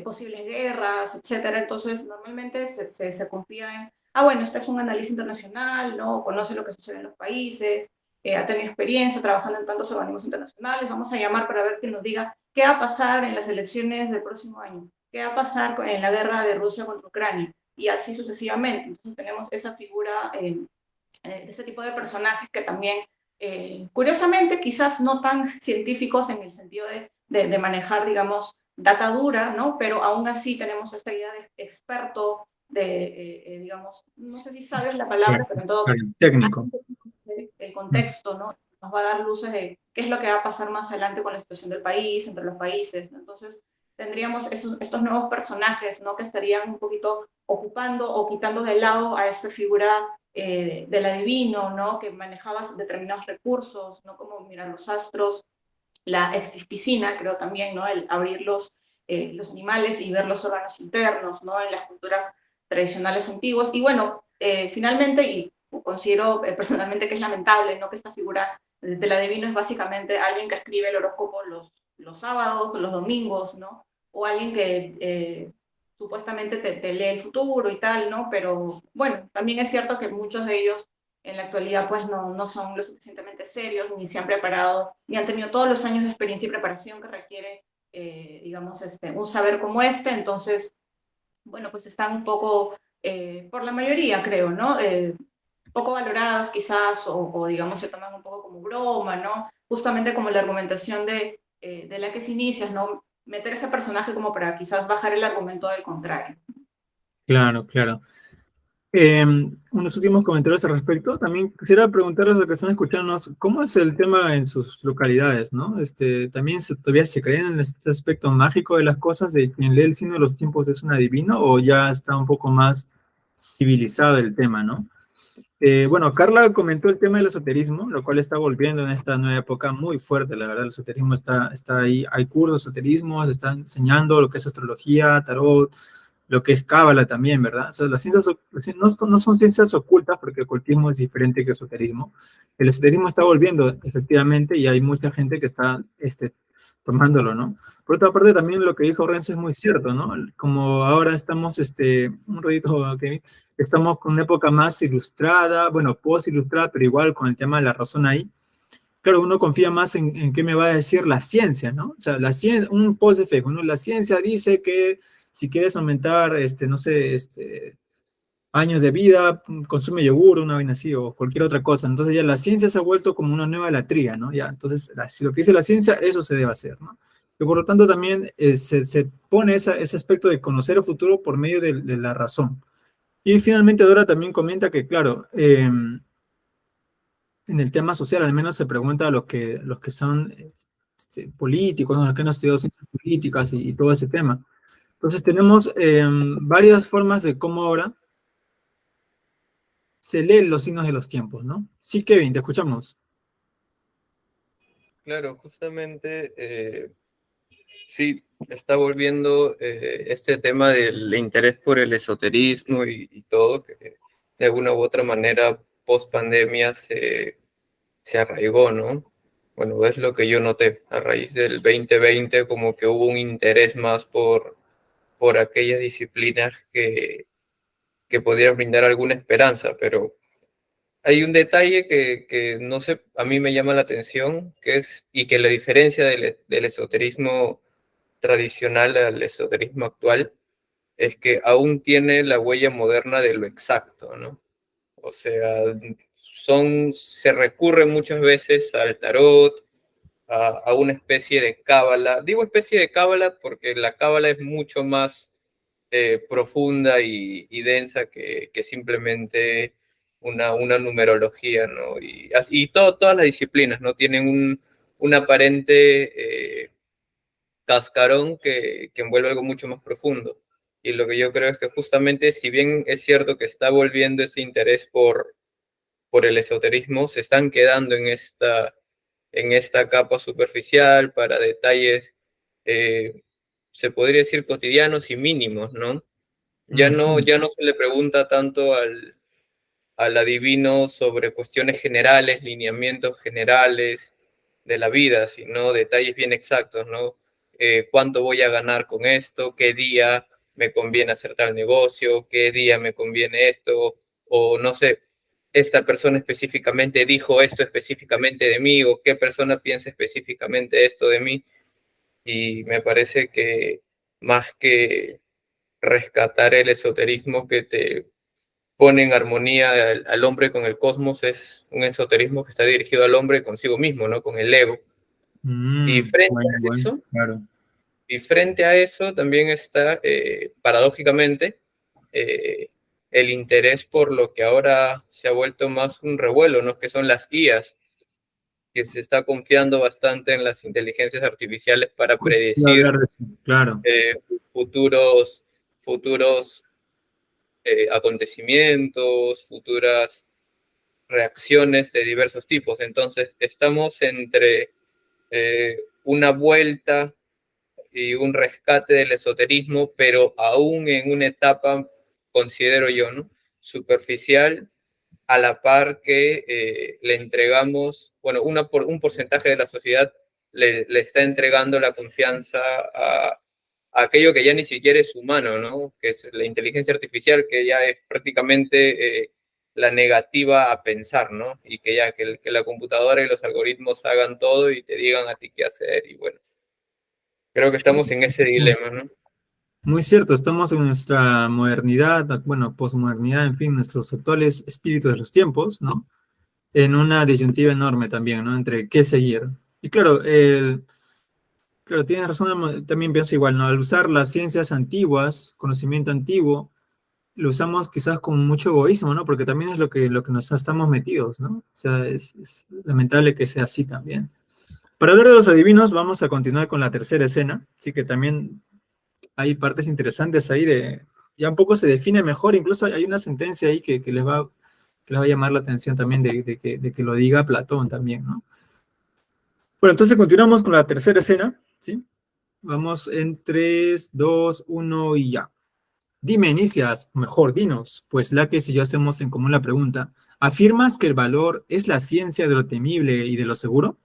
posibles guerras, etcétera. Entonces, normalmente se confía en, bueno, este es un analista internacional, ¿no? Conoce lo que sucede en los países, ha tenido experiencia trabajando en tantos organismos internacionales, vamos a llamar para ver que nos diga qué va a pasar en las elecciones del próximo año, qué va a pasar en la guerra de Rusia contra Ucrania, y así sucesivamente. Entonces tenemos esa figura de ese tipo de personajes que también, curiosamente, quizás no tan científicos en el sentido de manejar, digamos, data dura, ¿no? Pero aún así tenemos esta idea de experto, digamos, no sé si sabes la palabra, pero en todo Claro, técnico. el Mm, contexto, ¿no? Nos va a dar luces de qué es lo que va a pasar más adelante con la situación del país, entre los países, ¿no? Entonces, tendríamos estos nuevos personajes, ¿no? Que estarían un poquito ocupando o quitando de lado a esta figura del adivino, ¿no? Que manejaba determinados recursos, ¿no? Como mirar los astros, la extispiscina, creo también, ¿no? El abrir los animales y ver los órganos internos, ¿no? En las culturas tradicionales antiguas. Y bueno, finalmente, y considero personalmente que es lamentable, ¿no? Que esta figura del adivino es básicamente alguien que escribe el horóscopo los sábados, los domingos, ¿no? O alguien que supuestamente te lee el futuro y tal, ¿no? Pero bueno, también es cierto que muchos de ellos en la actualidad pues no son lo suficientemente serios, ni se han preparado, ni han tenido todos los años de experiencia y preparación que requiere, digamos, un saber como entonces, bueno, pues están un poco, por la mayoría creo, ¿no? Poco valorados quizás, o digamos se toman un poco como broma, ¿no? Justamente como la argumentación de la que se inicia, ¿no? Meter ese personaje como para quizás bajar el argumento del contrario. claro, claro. Unos últimos comentarios al respecto. También quisiera preguntarles a los que están escuchándonos, ¿cómo es el tema en sus localidades, no? ¿También todavía se creen en este aspecto mágico de las cosas, de quien lee el signo de los tiempos es un adivino, o ya está un poco más civilizado el tema, ¿no? Bueno, Carla comentó el tema del esoterismo, lo cual está volviendo en esta nueva época muy fuerte, la verdad, el esoterismo está ahí, hay cursos de esoterismo, se están enseñando lo que es astrología, tarot, lo que es cábala también, ¿verdad? O sea, las ciencias no son ciencias ocultas, porque el ocultismo es diferente que el esoterismo. El esoterismo está volviendo, efectivamente, y hay mucha gente que está tomándolo, ¿no? Por otra parte, también lo que dijo Renzo es muy cierto, ¿no? Como ahora estamos, un ratito, que estamos con una época más ilustrada, bueno, post-ilustrada, pero igual con el tema de la razón ahí. Claro, uno confía más en qué me va a decir la ciencia, ¿no? O sea, la ciencia, un post-efecto, ¿no? La ciencia dice que si quieres aumentar, no sé, años de vida, consume yogur, una vaina así, o cualquier otra cosa. Entonces ya la ciencia se ha vuelto como una nueva latría, ¿no? Ya, entonces, si lo que dice la ciencia, eso se debe hacer, ¿no? Y por lo tanto también se pone ese aspecto de conocer el futuro por medio de la razón. Y finalmente Dora también comenta que, claro, en el tema social al menos se pregunta a los que son políticos, ¿no? Los que han estudiado ciencias políticas y todo ese tema. Entonces tenemos varias formas de cómo ahora se leen los signos de los tiempos, ¿no? Sí, Kevin, te escuchamos. Claro, justamente Sí, está volviendo este tema del interés por el esoterismo y todo, que de alguna u otra manera post pandemia se arraigó, ¿no? Bueno, es lo que yo noté. A raíz del 2020 como que hubo un interés más por aquellas disciplinas que pudieran brindar alguna esperanza, pero hay un detalle que no sé, a mí me llama la atención, que es, y que la diferencia del esoterismo tradicional al esoterismo actual, es que aún tiene la huella moderna de lo exacto, ¿no? O sea, se recurre muchas veces al tarot, a una especie de cábala. Digo especie de cábala porque la cábala es mucho más profunda y densa que simplemente una numerología, ¿no? Y todas las disciplinas, ¿no? Tienen un aparente cascarón que envuelve algo mucho más profundo. Y lo que yo creo es que justamente, si bien es cierto que está volviendo ese interés por el esoterismo, se están quedando en esta capa superficial para detalles, se podría decir, cotidianos y mínimos, ¿no? Ya no se le pregunta tanto al adivino sobre cuestiones generales, lineamientos generales de la vida, sino detalles bien exactos, ¿no? ¿Cuánto voy a ganar con esto? ¿Qué día me conviene hacer tal negocio? ¿Qué día me conviene esto? O no sé, esta persona específicamente dijo esto específicamente de mí, o qué persona piensa específicamente esto de mí. Y me parece que más que rescatar el esoterismo que te pone en armonía al hombre con el cosmos, es un esoterismo que está dirigido al hombre consigo mismo, ¿no? Con el ego. Y frente a Bueno, eso, claro. también está, paradójicamente, eh, el interés por lo que ahora se ha vuelto más un revuelo, ¿no? Que son las IAs, que se está confiando bastante en las inteligencias artificiales para Justo iba a predecir hablar de eso, claro. futuros, futuros acontecimientos, futuras reacciones de diversos tipos. Entonces, estamos entre una vuelta y un rescate del esoterismo, pero aún en una etapa, considero yo, ¿no? Superficial, a la par que le entregamos, bueno, un porcentaje de la sociedad le está entregando la confianza a aquello que ya ni siquiera es humano, ¿no? Que es la inteligencia artificial, que ya es prácticamente la negativa a pensar, ¿no? Y que ya que la computadora y los algoritmos hagan todo y te digan a ti qué hacer. Y bueno, creo que estamos en ese dilema, ¿no? Muy cierto, estamos en nuestra modernidad, bueno, posmodernidad, en fin, nuestros actuales espíritus de los tiempos, ¿no? En una disyuntiva enorme también, ¿no? Entre qué seguir. Y claro, claro, tienes razón, también pienso igual, ¿no? Al usar las ciencias antiguas, conocimiento antiguo, lo usamos quizás con mucho egoísmo, ¿no? Porque también es lo que nos estamos metidos, ¿no? O sea, es lamentable que sea así también. Para hablar de los adivinos, vamos a continuar con la tercera escena, así que también hay partes interesantes ahí ya un poco se define mejor, incluso hay una sentencia ahí que les va a llamar la atención también de que lo diga Platón también, ¿no? Bueno, entonces continuamos con la tercera escena, ¿sí? Vamos en 3, 2, 1 y ya. Dime, Inicias, mejor, dinos, pues Laques y yo hacemos en común la pregunta. ¿Afirmas que el valor es la ciencia de lo temible y de lo seguro?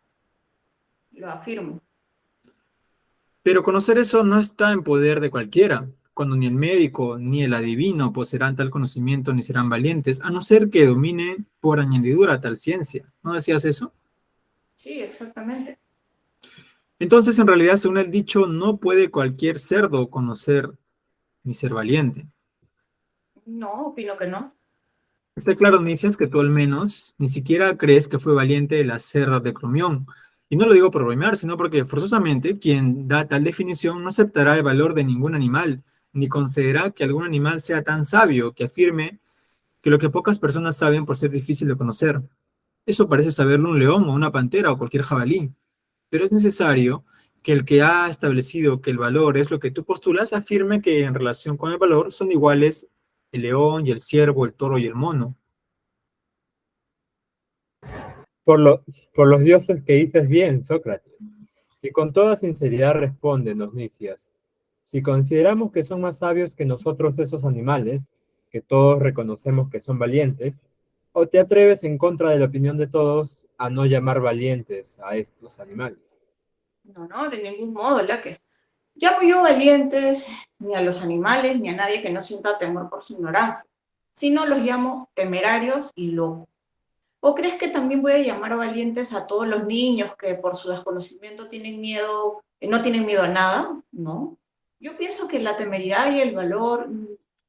Lo afirmo. Pero conocer eso no está en poder de cualquiera, cuando ni el médico ni el adivino poseerán tal conocimiento ni serán valientes, a no ser que dominen por añadidura tal ciencia. ¿No decías eso? Sí, exactamente. Entonces, en realidad, según el dicho, no puede cualquier cerdo conocer ni ser valiente. No, opino que no. Está claro, Nicias, que tú al menos ni siquiera crees que fue valiente la cerda de Cromión. Y no lo digo por bromear, sino porque forzosamente quien da tal definición no aceptará el valor de ningún animal, ni concederá que algún animal sea tan sabio que afirme que lo que pocas personas saben por ser difícil de conocer. Eso parece saberlo un león o una pantera o cualquier jabalí. Pero es necesario que el que ha establecido que el valor es lo que tú postulas afirme que en relación con el valor son iguales el león y el ciervo, el toro y el mono. Por, lo, por los dioses que dices bien, Sócrates. Y con toda sinceridad respóndenos, Nicias, si consideramos que son más sabios que nosotros esos animales, que todos reconocemos que son valientes, ¿o te atreves en contra de la opinión de todos a no llamar valientes a estos animales? No, no, de ningún modo, Laques. Llamo yo valientes ni a los animales ni a nadie que no sienta temor por su ignorancia, sino los llamo temerarios y locos. ¿O crees que también voy a llamar valientes a todos los niños que por su desconocimiento tienen miedo, no tienen miedo a nada? No. Yo pienso que la temeridad y el valor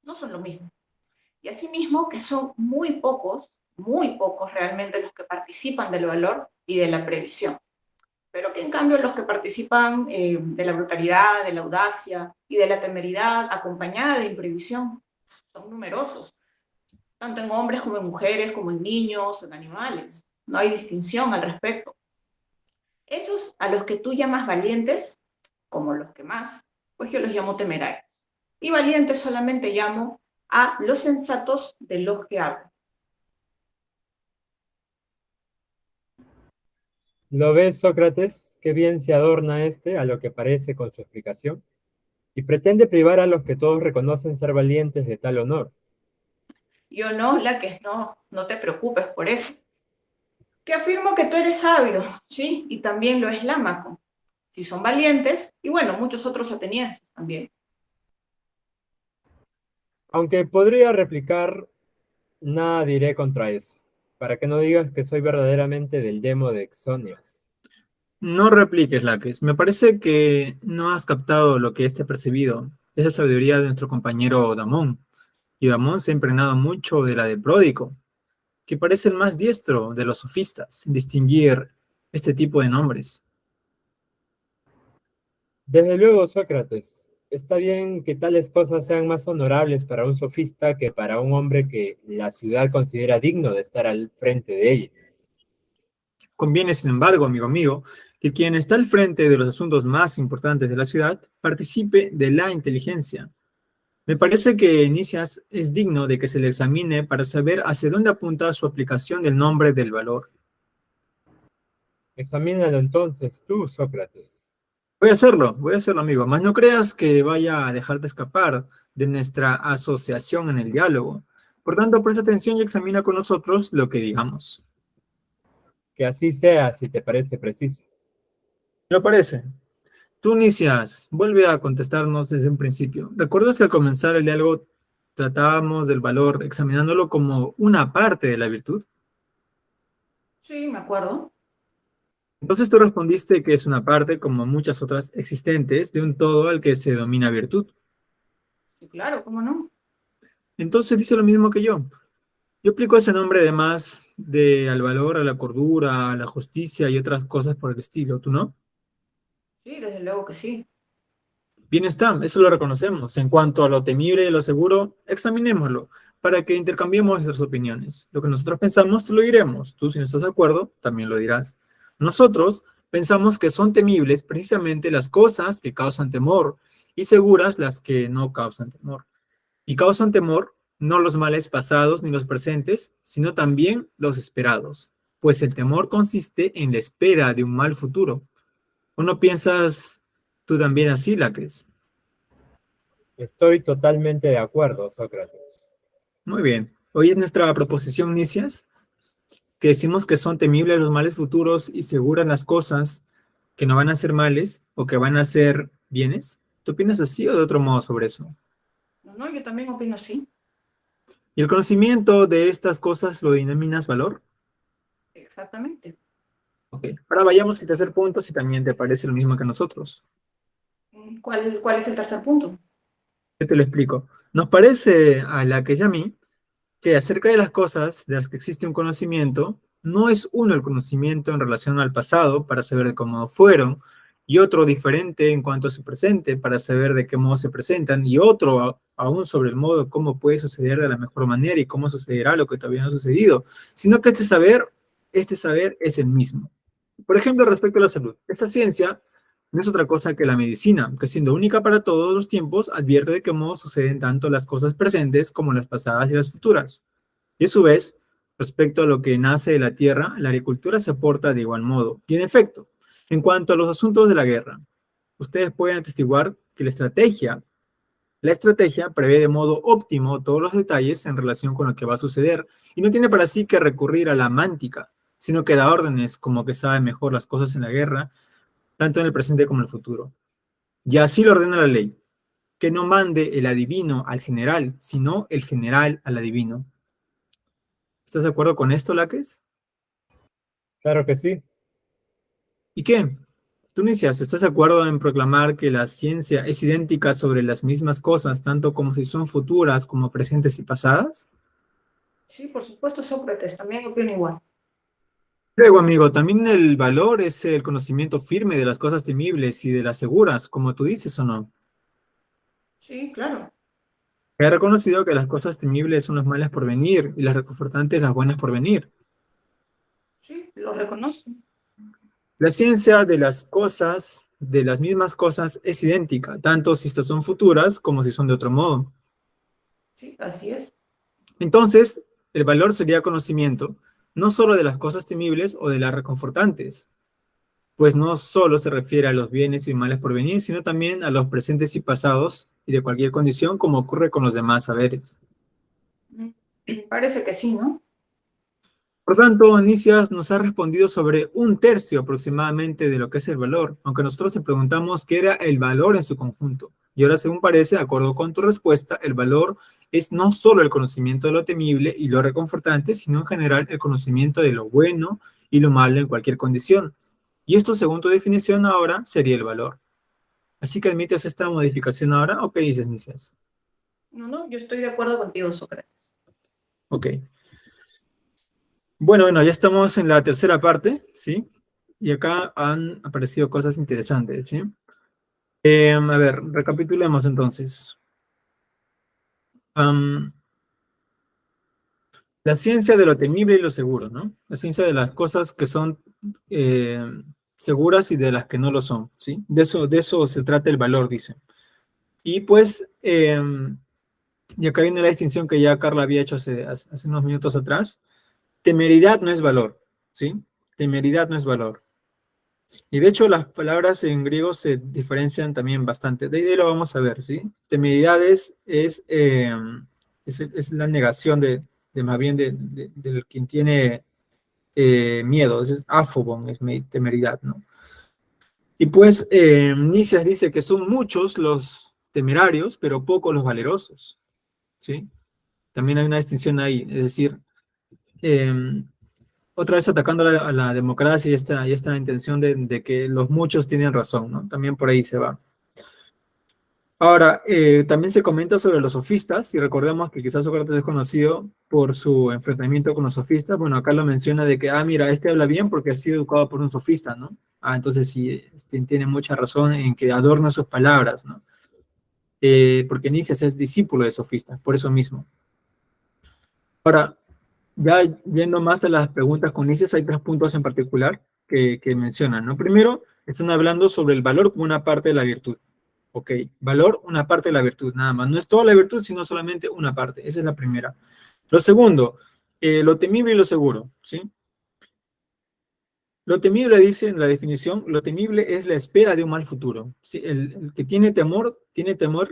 no son lo mismo. Y asimismo que son muy pocos realmente los que participan del valor y de la previsión. Pero que en cambio los que participan de la brutalidad, de la audacia y de la temeridad acompañada de imprevisión son numerosos, tanto en hombres como en mujeres, como en niños o en animales. No hay distinción al respecto. Esos a los que tú llamas valientes, como los que más, pues yo los llamo temerarios. Y valientes solamente llamo a los sensatos de los que hablo. ¿Lo ves, Sócrates? Qué bien se adorna este a lo que parece con su explicación, y pretende privar a los que todos reconocen ser valientes de tal honor. Yo no, Laques, no te preocupes por eso. Que afirmo que tú eres sabio, ¿sí? Y también lo es Lámaco. Si son valientes, y bueno, muchos otros atenienses también. Aunque podría replicar, nada diré contra eso, para que no digas que soy verdaderamente del demo de Exonias. No repliques, Laques. Me parece que no has captado lo que éste ha percibido, esa sabiduría de nuestro compañero Damón. Y Damón se ha impregnado mucho de la de Pródico, que parece el más diestro de los sofistas en distinguir este tipo de nombres. Desde luego, Sócrates, está bien que tales cosas sean más honorables para un sofista que para un hombre que la ciudad considera digno de estar al frente de ella. Conviene, sin embargo, amigo mío, que quien está al frente de los asuntos más importantes de la ciudad participe de la inteligencia. Me parece que Nicias es digno de que se le examine para saber hacia dónde apunta su aplicación del nombre del valor. Examínalo entonces tú, Sócrates. Voy a hacerlo, amigo, mas no creas que vaya a dejarte escapar de nuestra asociación en el diálogo. Por tanto, presta atención y examina con nosotros lo que digamos. Que así sea, si te parece preciso. ¿Qué le parece? Tú, Nicias, vuelve a contestarnos desde un principio. ¿Recuerdas que al comenzar el diálogo tratábamos del valor examinándolo como una parte de la virtud? Sí, me acuerdo. Entonces tú respondiste que es una parte, como muchas otras existentes, de un todo al que se domina virtud. Sí, claro, ¿cómo no? Entonces dice lo mismo que yo. Yo aplico ese nombre además de al valor, a la cordura, a la justicia y otras cosas por el estilo, ¿tú no? Sí, desde luego que sí. Bien está, eso lo reconocemos. En cuanto a lo temible y lo seguro, examinémoslo para que intercambiemos nuestras opiniones. Lo que nosotros pensamos, te lo diremos. Tú, si no estás de acuerdo, también lo dirás. Nosotros pensamos que son temibles precisamente las cosas que causan temor y seguras las que no causan temor. Y causan temor no los males pasados ni los presentes, sino también los esperados, pues el temor consiste en la espera de un mal futuro. ¿O no piensas tú también así, Lacres? Estoy totalmente de acuerdo, Sócrates. Muy bien. Hoy es nuestra proposición, Nicias, que decimos que son temibles los males futuros y seguras las cosas que no van a ser males o que van a ser bienes. ¿Tú opinas así o de otro modo sobre eso? No, yo también opino así. ¿Y el conocimiento de estas cosas lo denominas valor? Exactamente. Ok. Ahora vayamos al tercer punto, si también te parece lo mismo que a nosotros. ¿Cuál es el tercer punto? Yo te lo explico. Nos parece a la que a mí que acerca de las cosas de las que existe un conocimiento, no es uno el conocimiento en relación al pasado para saber de cómo fueron, y otro diferente en cuanto a su presente para saber de qué modo se presentan, y otro aún sobre el modo cómo puede suceder de la mejor manera y cómo sucederá lo que todavía no ha sucedido, sino que este saber es el mismo. Por ejemplo, respecto a la salud, esta ciencia no es otra cosa que la medicina, que siendo única para todos los tiempos, advierte de qué modo suceden tanto las cosas presentes como las pasadas y las futuras. Y a su vez, respecto a lo que nace de la tierra, la agricultura se aporta de igual modo. Y en efecto, En cuanto a los asuntos de la guerra, ustedes pueden atestiguar que la estrategia prevé de modo óptimo todos los detalles en relación con lo que va a suceder y no tiene para sí que recurrir a la mántica, sino que da órdenes como que sabe mejor las cosas en la guerra, tanto en el presente como en el futuro. Y así lo ordena la ley, que no mande el adivino al general, sino el general al adivino. ¿Estás de acuerdo con esto, Laques? Claro que sí. ¿Y qué? Tunisias, ¿estás de acuerdo en proclamar que la ciencia es idéntica sobre las mismas cosas, tanto como si son futuras como presentes y pasadas? Sí, por supuesto, Sócrates, también opino igual. Luego, amigo, también el valor es el conocimiento firme de las cosas temibles y de las seguras, como tú dices o no. Sí, claro. He reconocido que las cosas temibles son los males por venir y las reconfortantes las buenas por venir. Sí, lo reconozco. La ciencia de las cosas, de las mismas cosas, es idéntica, tanto si estas son futuras como si son de otro modo. Sí, así es. Entonces, el valor sería conocimiento, no solo de las cosas temibles o de las reconfortantes, pues no solo se refiere a los bienes y males por venir, sino también a los presentes y pasados y de cualquier condición, como ocurre con los demás saberes. Parece que sí, ¿no? Por tanto, Nicias nos ha respondido sobre 1/3 aproximadamente de lo que es el valor, aunque nosotros te preguntamos qué era el valor en su conjunto. Y ahora, según parece, de acuerdo con tu respuesta, el valor es no solo el conocimiento de lo temible y lo reconfortante, sino en general el conocimiento de lo bueno y lo malo en cualquier condición. Y esto, según tu definición ahora, sería el valor. Así que admites esta modificación ahora, ¿o qué dices, Nicias? No, yo estoy de acuerdo contigo, Sócrates. Ok. Bueno, ya estamos en la tercera parte, ¿sí? Y acá han aparecido cosas interesantes, ¿sí? A ver, recapitulemos entonces. La ciencia de lo temible y lo seguro, ¿no? La ciencia de las cosas que son eh, seguras y de las que no lo son, ¿sí? De eso se trata el valor, dice. Y pues, y acá viene la distinción que ya Carla había hecho hace unos minutos atrás. Temeridad no es valor, ¿sí? Temeridad no es valor. Y de hecho las palabras en griego se diferencian también bastante. De ahí lo vamos a ver, ¿sí? Temeridad es la negación de más bien del quien tiene miedo. Es áfobon, es temeridad, ¿no? Y pues Nicias dice que son muchos los temerarios, pero pocos los valerosos, ¿sí? También hay una distinción ahí, es decir, otra vez atacando a la democracia y esta intención de que los muchos tienen razón, ¿no? También por ahí se va. Ahora, también se comenta sobre los sofistas, y recordemos que quizás Sócrates es conocido por su enfrentamiento con los sofistas. Bueno, acá lo menciona de que, mira, este habla bien porque ha sido educado por un sofista, ¿no? Entonces sí, tiene mucha razón en que adorna sus palabras, ¿no? Porque Nicias es discípulo de sofistas, por eso mismo. Ahora, ya yendo más a las preguntas con Nicias, hay 3 puntos en particular que mencionan, ¿no? Primero, están hablando sobre el valor como una parte de la virtud. Ok, valor, una parte de la virtud, nada más. No es toda la virtud, sino solamente una parte. Esa es la primera. Lo segundo, lo temible y lo seguro, ¿sí? Lo temible, dice en la definición, lo temible es la espera de un mal futuro, ¿sí? El que tiene temor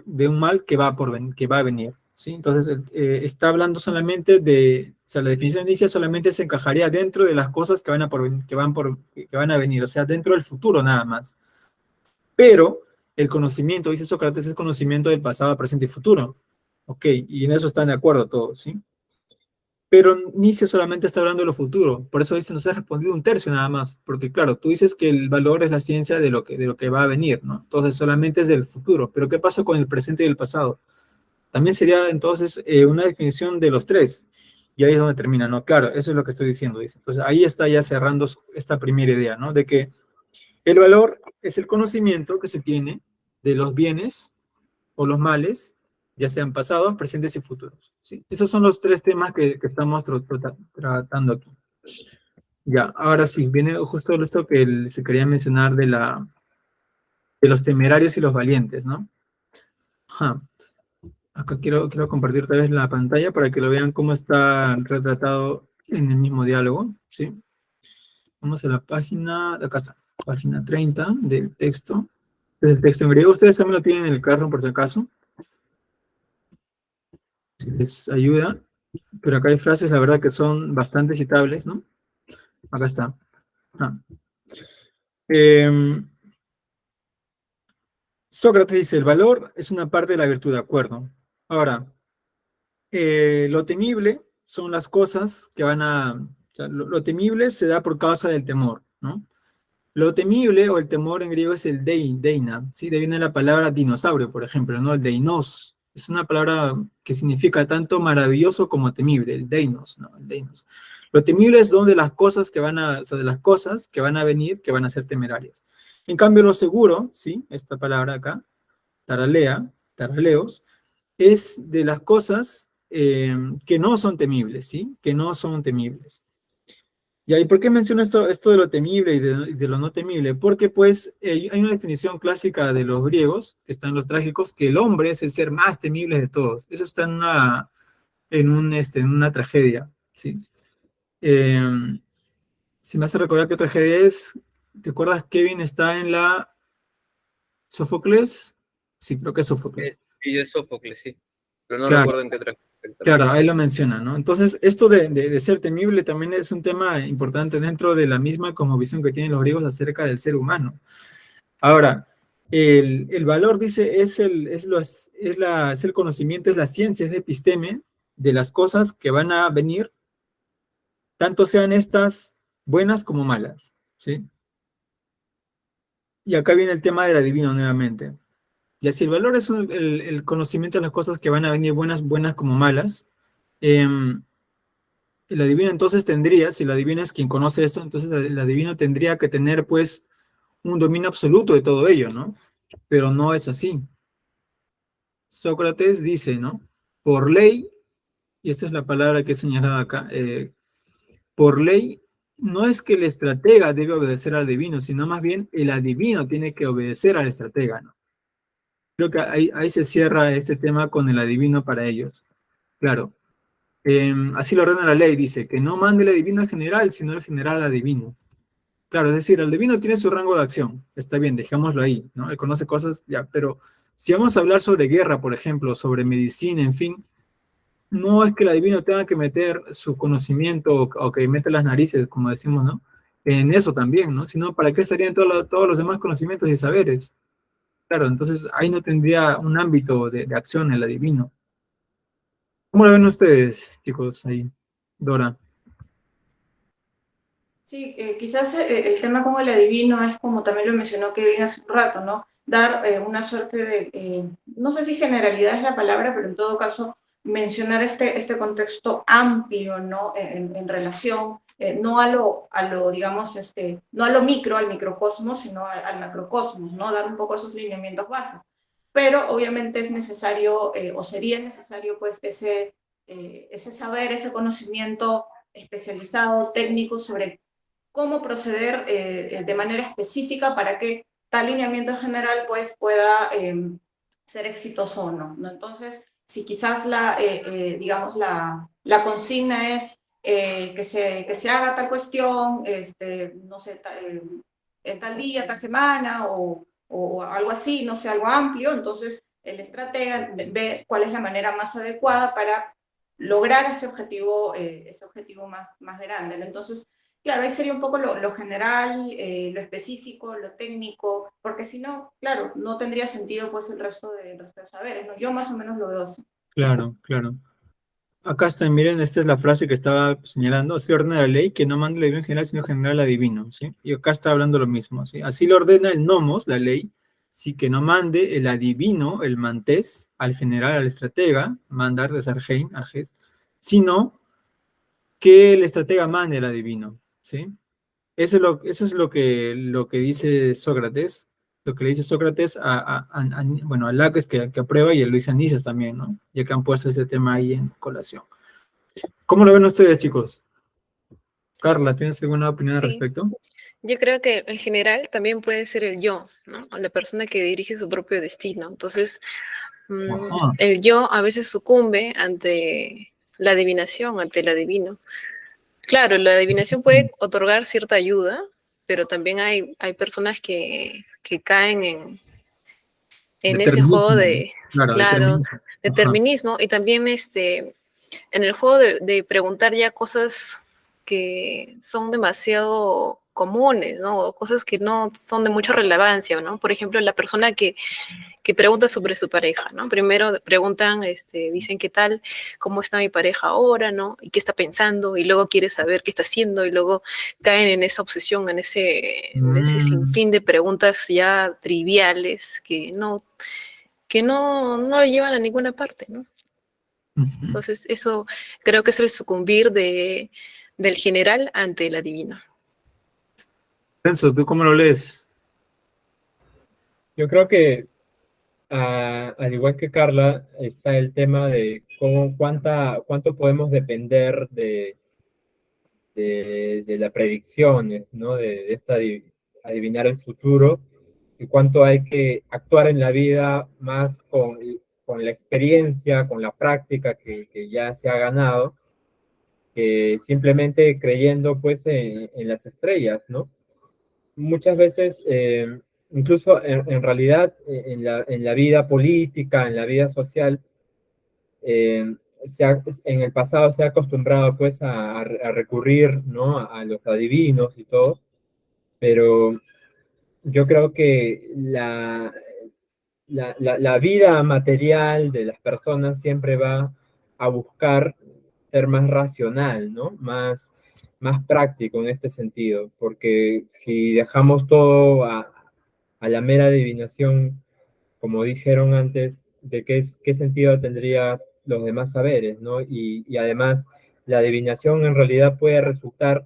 de un mal que va a venir, ¿sí? Entonces, está hablando solamente de, o sea, la definición dice solamente se encajaría dentro de las cosas que van a venir, o sea, dentro del futuro nada más. Pero el conocimiento, dice Sócrates, es conocimiento del pasado, presente y futuro. Ok, y en eso están de acuerdo todos, ¿sí? Pero Nietzsche solamente está hablando de lo futuro, por eso dice, nos ha respondido 1/3 nada más, porque claro, tú dices que el valor es la ciencia de lo que va a venir, ¿no? Entonces solamente es del futuro, pero ¿qué pasa con el presente y el pasado? También sería entonces una definición de los 3, y ahí es donde termina, ¿no? Claro, eso es lo que estoy diciendo, dice. Entonces ahí está ya cerrando esta primera idea, ¿no? De que el valor es el conocimiento que se tiene de los bienes o los males, ya sean pasados, presentes y futuros, ¿sí? Esos son los 3 temas que estamos tratando aquí. Ya, ahora sí, viene justo esto que se quería mencionar de los temerarios y los valientes, ¿no? Ajá. Acá quiero compartir otra vez la pantalla para que lo vean cómo está retratado en el mismo diálogo, ¿sí? Vamos a la página, de acá está. página 30 del texto. Es el texto en griego. Ustedes también lo tienen en el carro, por si acaso. Si les ayuda. Pero acá hay frases, la verdad, que son bastante citables, ¿no? Acá está. Ah. Sócrates dice, el valor es una parte de la virtud, de acuerdo. Ahora, lo temible son las cosas que van a... O sea, lo temible se da por causa del temor, ¿no? Lo temible o el temor en griego es el deina, ¿sí? De ahí viene la palabra dinosaurio, por ejemplo, ¿no? El deinos. Es una palabra que significa tanto maravilloso como temible, el deinos, ¿no? El deinos. Lo temible es donde las cosas que van a, o sea, de las cosas que van a venir, que van a ser temerarias. En cambio, lo seguro, ¿sí? Esta palabra acá, taraleos, es de las cosas que no son temibles, ¿sí? Que no son temibles. ¿Y por qué menciono esto de lo temible y de lo no temible? Porque pues hay una definición clásica de los griegos, que están los trágicos, que el hombre es el ser más temible de todos. Eso está en una tragedia, ¿sí? Si me hace recordar qué tragedia es, ¿te acuerdas, Kevin? Está en la Sófocles. Sí, creo que es Sófocles. Y es Sófocles, sí. Pero no Claro. recuerdo en qué traje. Claro, ahí lo menciona, ¿no? Entonces, esto de ser temible también es un tema importante dentro de la misma como visión que tienen los griegos acerca del ser humano. Ahora, el valor, dice, es el conocimiento, es la ciencia, es la episteme de las cosas que van a venir, tanto sean estas buenas como malas, ¿sí? Y acá viene el tema del adivino nuevamente. Y así, el valor es el conocimiento de las cosas que van a venir buenas como malas. El adivino entonces tendría, si el adivino es quien conoce esto, entonces el adivino tendría que tener pues un dominio absoluto de todo ello, ¿no? Pero no es así. Sócrates dice, ¿no? Por ley, y esta es la palabra que he señalado acá, por ley no es que el estratega debe obedecer al adivino, sino más bien el adivino tiene que obedecer al estratega, ¿no? Creo que ahí se cierra este tema con el adivino para ellos. Claro. Así lo ordena la ley, dice, que no mande el adivino al general, sino el general al adivino. Claro, es decir, el adivino tiene su rango de acción. Está bien, dejémoslo ahí, ¿no? Él conoce cosas, ya, pero si vamos a hablar sobre guerra, por ejemplo, sobre medicina, en fin, no es que el adivino tenga que meter su conocimiento o que mete las narices, como decimos, ¿no? En eso también, ¿no? Sino, ¿para qué estarían todos los demás conocimientos y saberes? Claro, entonces ahí no tendría un ámbito de acción el adivino. ¿Cómo lo ven ustedes, chicos, ahí? Dora. Sí, quizás el tema con el adivino es como también lo mencionó Kevin hace un rato, ¿no? Dar una suerte de, no sé si generalidad es la palabra, pero en todo caso mencionar este contexto amplio, ¿no? En relación, no digamos, no a lo micro, al microcosmos, sino al macrocosmos, ¿no? Dar un poco esos lineamientos bases. Pero obviamente es necesario, o sería necesario, pues, ese saber, ese conocimiento especializado, técnico, sobre cómo proceder de manera específica para que tal lineamiento en general pues, pueda ser exitoso o no, ¿no? Entonces, si quizás digamos, la consigna es que se haga tal cuestión, no sé, en tal día, tal semana, o algo así, no sé, algo amplio, entonces el estratega ve cuál es la manera más adecuada para lograr ese objetivo más grande, ¿no? Entonces, claro, ahí sería un poco lo general, lo específico, lo técnico, porque si no, claro, no tendría sentido pues el resto de los saberes, ¿no? Yo más o menos lo veo así. Claro, claro. Acá está, miren, esta es la frase que estaba señalando, así ordena la ley, que no mande el adivino general, sino general adivino, ¿sí? Y acá está hablando lo mismo, ¿sí? Así lo ordena el nomos, la ley, sí, que no mande el adivino, el mantés, al general, al estratega, mandar de Sargein, Arges, sino que el estratega mande el adivino, ¿sí? Eso es lo que dice Sócrates, lo que le dice Sócrates bueno, a Laques que aprueba y a Luis Anises también, ¿no? Ya que han puesto ese tema ahí en colación. ¿Cómo lo ven ustedes, chicos? Carla, ¿tienes alguna opinión al Sí, respecto? yo creo que el general también puede ser el yo, ¿no? La persona que dirige su propio destino. Entonces, Ajá. el yo a veces sucumbe ante la adivinación, ante el adivino. Claro, la adivinación puede otorgar cierta ayuda, pero también hay personas que caen en ese juego Determinismo, ¿no? de, Claro, claro, determinismo. Ajá. determinismo, y también en el juego de preguntar ya cosas que son demasiado comunes, ¿no? O cosas que no son de mucha relevancia, ¿no? Por ejemplo, la persona que pregunta sobre su pareja, ¿no? Primero preguntan, dicen qué tal, cómo está mi pareja ahora, ¿no? Y qué está pensando, y luego quiere saber qué está haciendo, y luego caen en esa obsesión, en ese Mm, sinfín de preguntas ya triviales que no llevan a ninguna parte, ¿no? ujú. Entonces, eso creo que es el sucumbir del general ante el adivino. Renzo, ¿tú cómo lo lees? Yo creo que, al igual que Carla, está el tema de cuánto podemos depender de las predicciones, ¿no? De esta adivinar el futuro, y cuánto hay que actuar en la vida más con la experiencia, con la práctica que ya se ha ganado, que simplemente creyendo pues en las estrellas, ¿no? Muchas veces, incluso en realidad, en la vida política, en la vida social, eh, en el pasado se ha acostumbrado pues a recurrir, ¿no? A los adivinos y todo, pero yo creo que la vida material de las personas siempre va a buscar ser más racional, ¿no? Más práctico en este sentido, porque si dejamos todo a la mera adivinación, como dijeron antes, de qué sentido tendría los demás saberes, ¿no? Y además, la adivinación en realidad puede resultar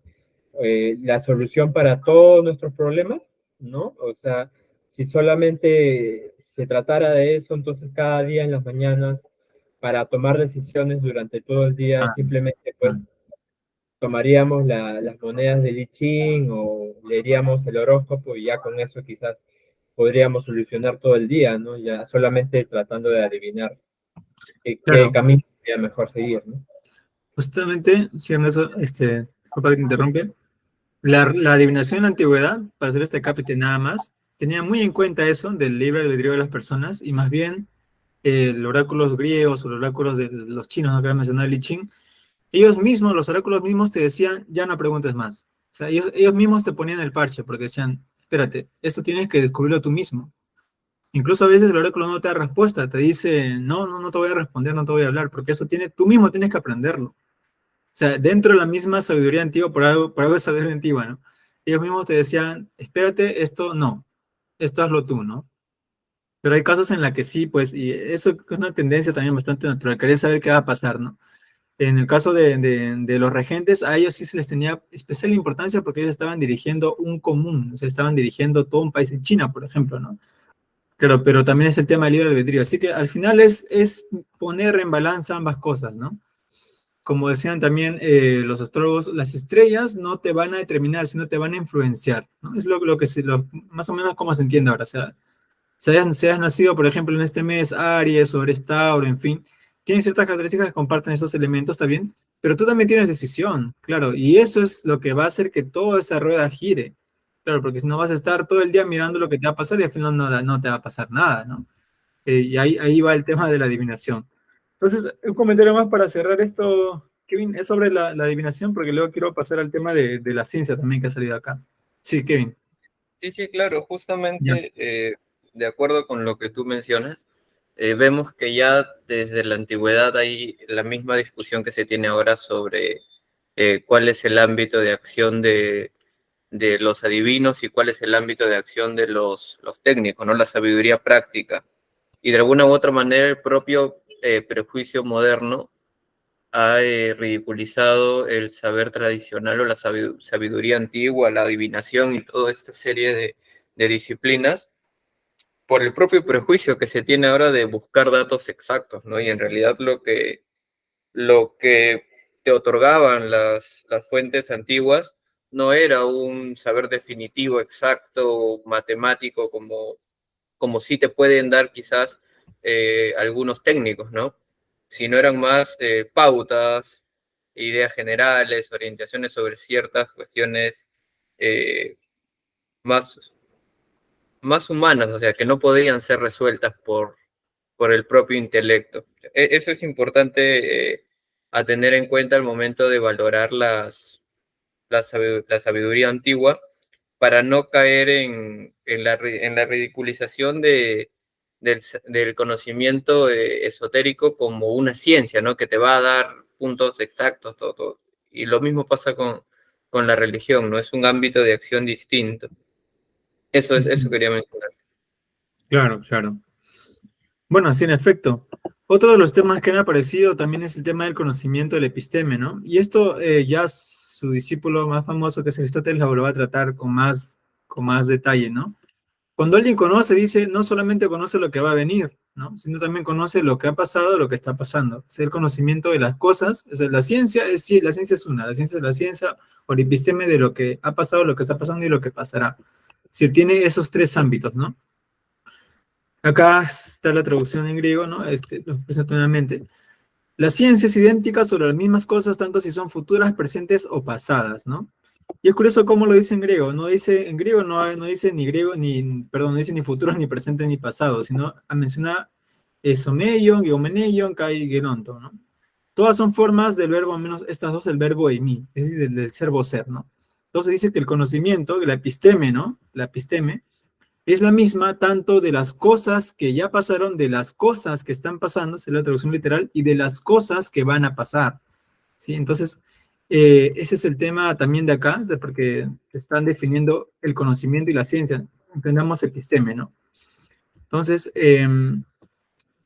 la solución para todos nuestros problemas, ¿no? O sea, si solamente se tratara de eso, entonces cada día en las mañanas, para tomar decisiones durante todo el día, Ah, simplemente pues ah. tomaríamos las monedas de I Ching o leeríamos el horóscopo y ya con eso quizás podríamos solucionar todo el día, ¿no? Ya solamente tratando de adivinar qué Claro, camino sería mejor seguir, ¿no? justamente, si Ernesto, disculpa que te interrumpe, la adivinación en la antigüedad, para hacer este capítulo nada más, tenía muy en cuenta eso del libre albedrío de las personas y más bien los oráculos griegos o los oráculos de los chinos, no quiero mencionar el I Ching, ellos mismos, los oráculos mismos te decían, ya no preguntes más. O sea, ellos mismos te ponían el parche porque decían, espérate, esto tienes que descubrirlo tú mismo. Incluso a veces el oráculo no te da respuesta, te dice, no, no, no te voy a responder, no te voy a hablar, porque tú mismo tienes que aprenderlo. O sea, dentro de la misma sabiduría antigua, por algo es sabiduría antigua, ¿no? Ellos mismos te decían, espérate, esto no, esto hazlo tú, ¿no? Pero hay casos en la que sí, pues, y eso es una tendencia también bastante natural, querer saber qué va a pasar, ¿no? En el caso de los regentes, a ellos sí se les tenía especial importancia porque ellos estaban dirigiendo un común, o sea, estaban dirigiendo todo un país en China, por ejemplo, ¿no? Claro, pero también es el tema del libre albedrío. Así que al final es poner en balanza ambas cosas, ¿no? Como decían también los astrólogos, las estrellas no te van a determinar, sino te van a influenciar, ¿no? Es más o menos como se entiende ahora. O sea, si hayas nacido, por ejemplo, en este mes, Aries o eres Tauro, en fin, tienen ciertas características que comparten esos elementos, está bien, pero tú también tienes decisión, claro, y eso es lo que va a hacer que toda esa rueda gire, claro, porque si no vas a estar todo el día mirando lo que te va a pasar y al final no te va a pasar nada, ¿no? Y ahí va el tema de la adivinación. Entonces, un comentario más para cerrar esto, Kevin, es sobre la adivinación, porque luego quiero pasar al tema de la ciencia también que ha salido acá. Sí, Kevin, Sí, sí, claro, ya. justamente de acuerdo con lo que tú mencionas, vemos que ya desde la antigüedad hay la misma discusión que se tiene ahora sobre cuál es el ámbito de acción de los adivinos y cuál es el ámbito de acción de los técnicos, ¿no? La sabiduría práctica. Y de alguna u otra manera el propio prejuicio moderno ha ridiculizado el saber tradicional o la sabiduría antigua, la adivinación y toda esta serie de disciplinas por el propio prejuicio que se tiene ahora de buscar datos exactos, ¿no? Y en realidad lo que te otorgaban las fuentes antiguas no era un saber definitivo, exacto, matemático, como sí te pueden dar quizás algunos técnicos, ¿no? Sino eran más pautas, ideas generales, orientaciones sobre ciertas cuestiones eh, más, más humanas, o sea, que no podían ser resueltas por el propio intelecto. Eso es importante a tener en cuenta al momento de valorar la sabiduría antigua, para no caer en la ridiculización del conocimiento esotérico como una ciencia, ¿no? Que te va a dar puntos exactos, todo. Y lo mismo pasa con la religión, ¿no? Es un ámbito de acción distinto. Eso quería mencionar. Claro, claro. Bueno, sí, en efecto. Otro de los temas que han aparecido también es el tema del conocimiento del episteme, ¿no? Y esto ya su discípulo más famoso, que es Aristóteles, lo va a tratar con más detalle, ¿no? Cuando alguien conoce, dice, no solamente conoce lo que va a venir, ¿no? Sino también conoce lo que ha pasado, lo que está pasando. Es el conocimiento de las cosas. O sea, la ciencia es una, la ciencia es la ciencia, o el episteme de lo que ha pasado, lo que está pasando y lo que pasará. Es decir, tiene esos tres ámbitos, ¿no? Acá está la traducción en griego, ¿no? Lo presento nuevamente. La ciencia es idéntica sobre las mismas cosas, tanto si son futuras, presentes o pasadas, ¿no? Y es curioso cómo lo dice en griego. No dice, en griego no dice ni griego, perdón, no dice ni futuro, ni presente, ni pasado, sino menciona esomeion, geomeneion, kai, geronto, ¿no? Todas son formas del verbo, al menos estas dos, el verbo eimi, es decir, del serbo ser, ¿no? Entonces dice que el conocimiento, la episteme, ¿no? La episteme es la misma tanto de las cosas que ya pasaron, de las cosas que están pasando, es la traducción literal, y de las cosas que van a pasar, ¿sí? Entonces, ese es el tema también de acá, porque están definiendo el conocimiento y la ciencia, entendamos episteme, ¿no? Entonces,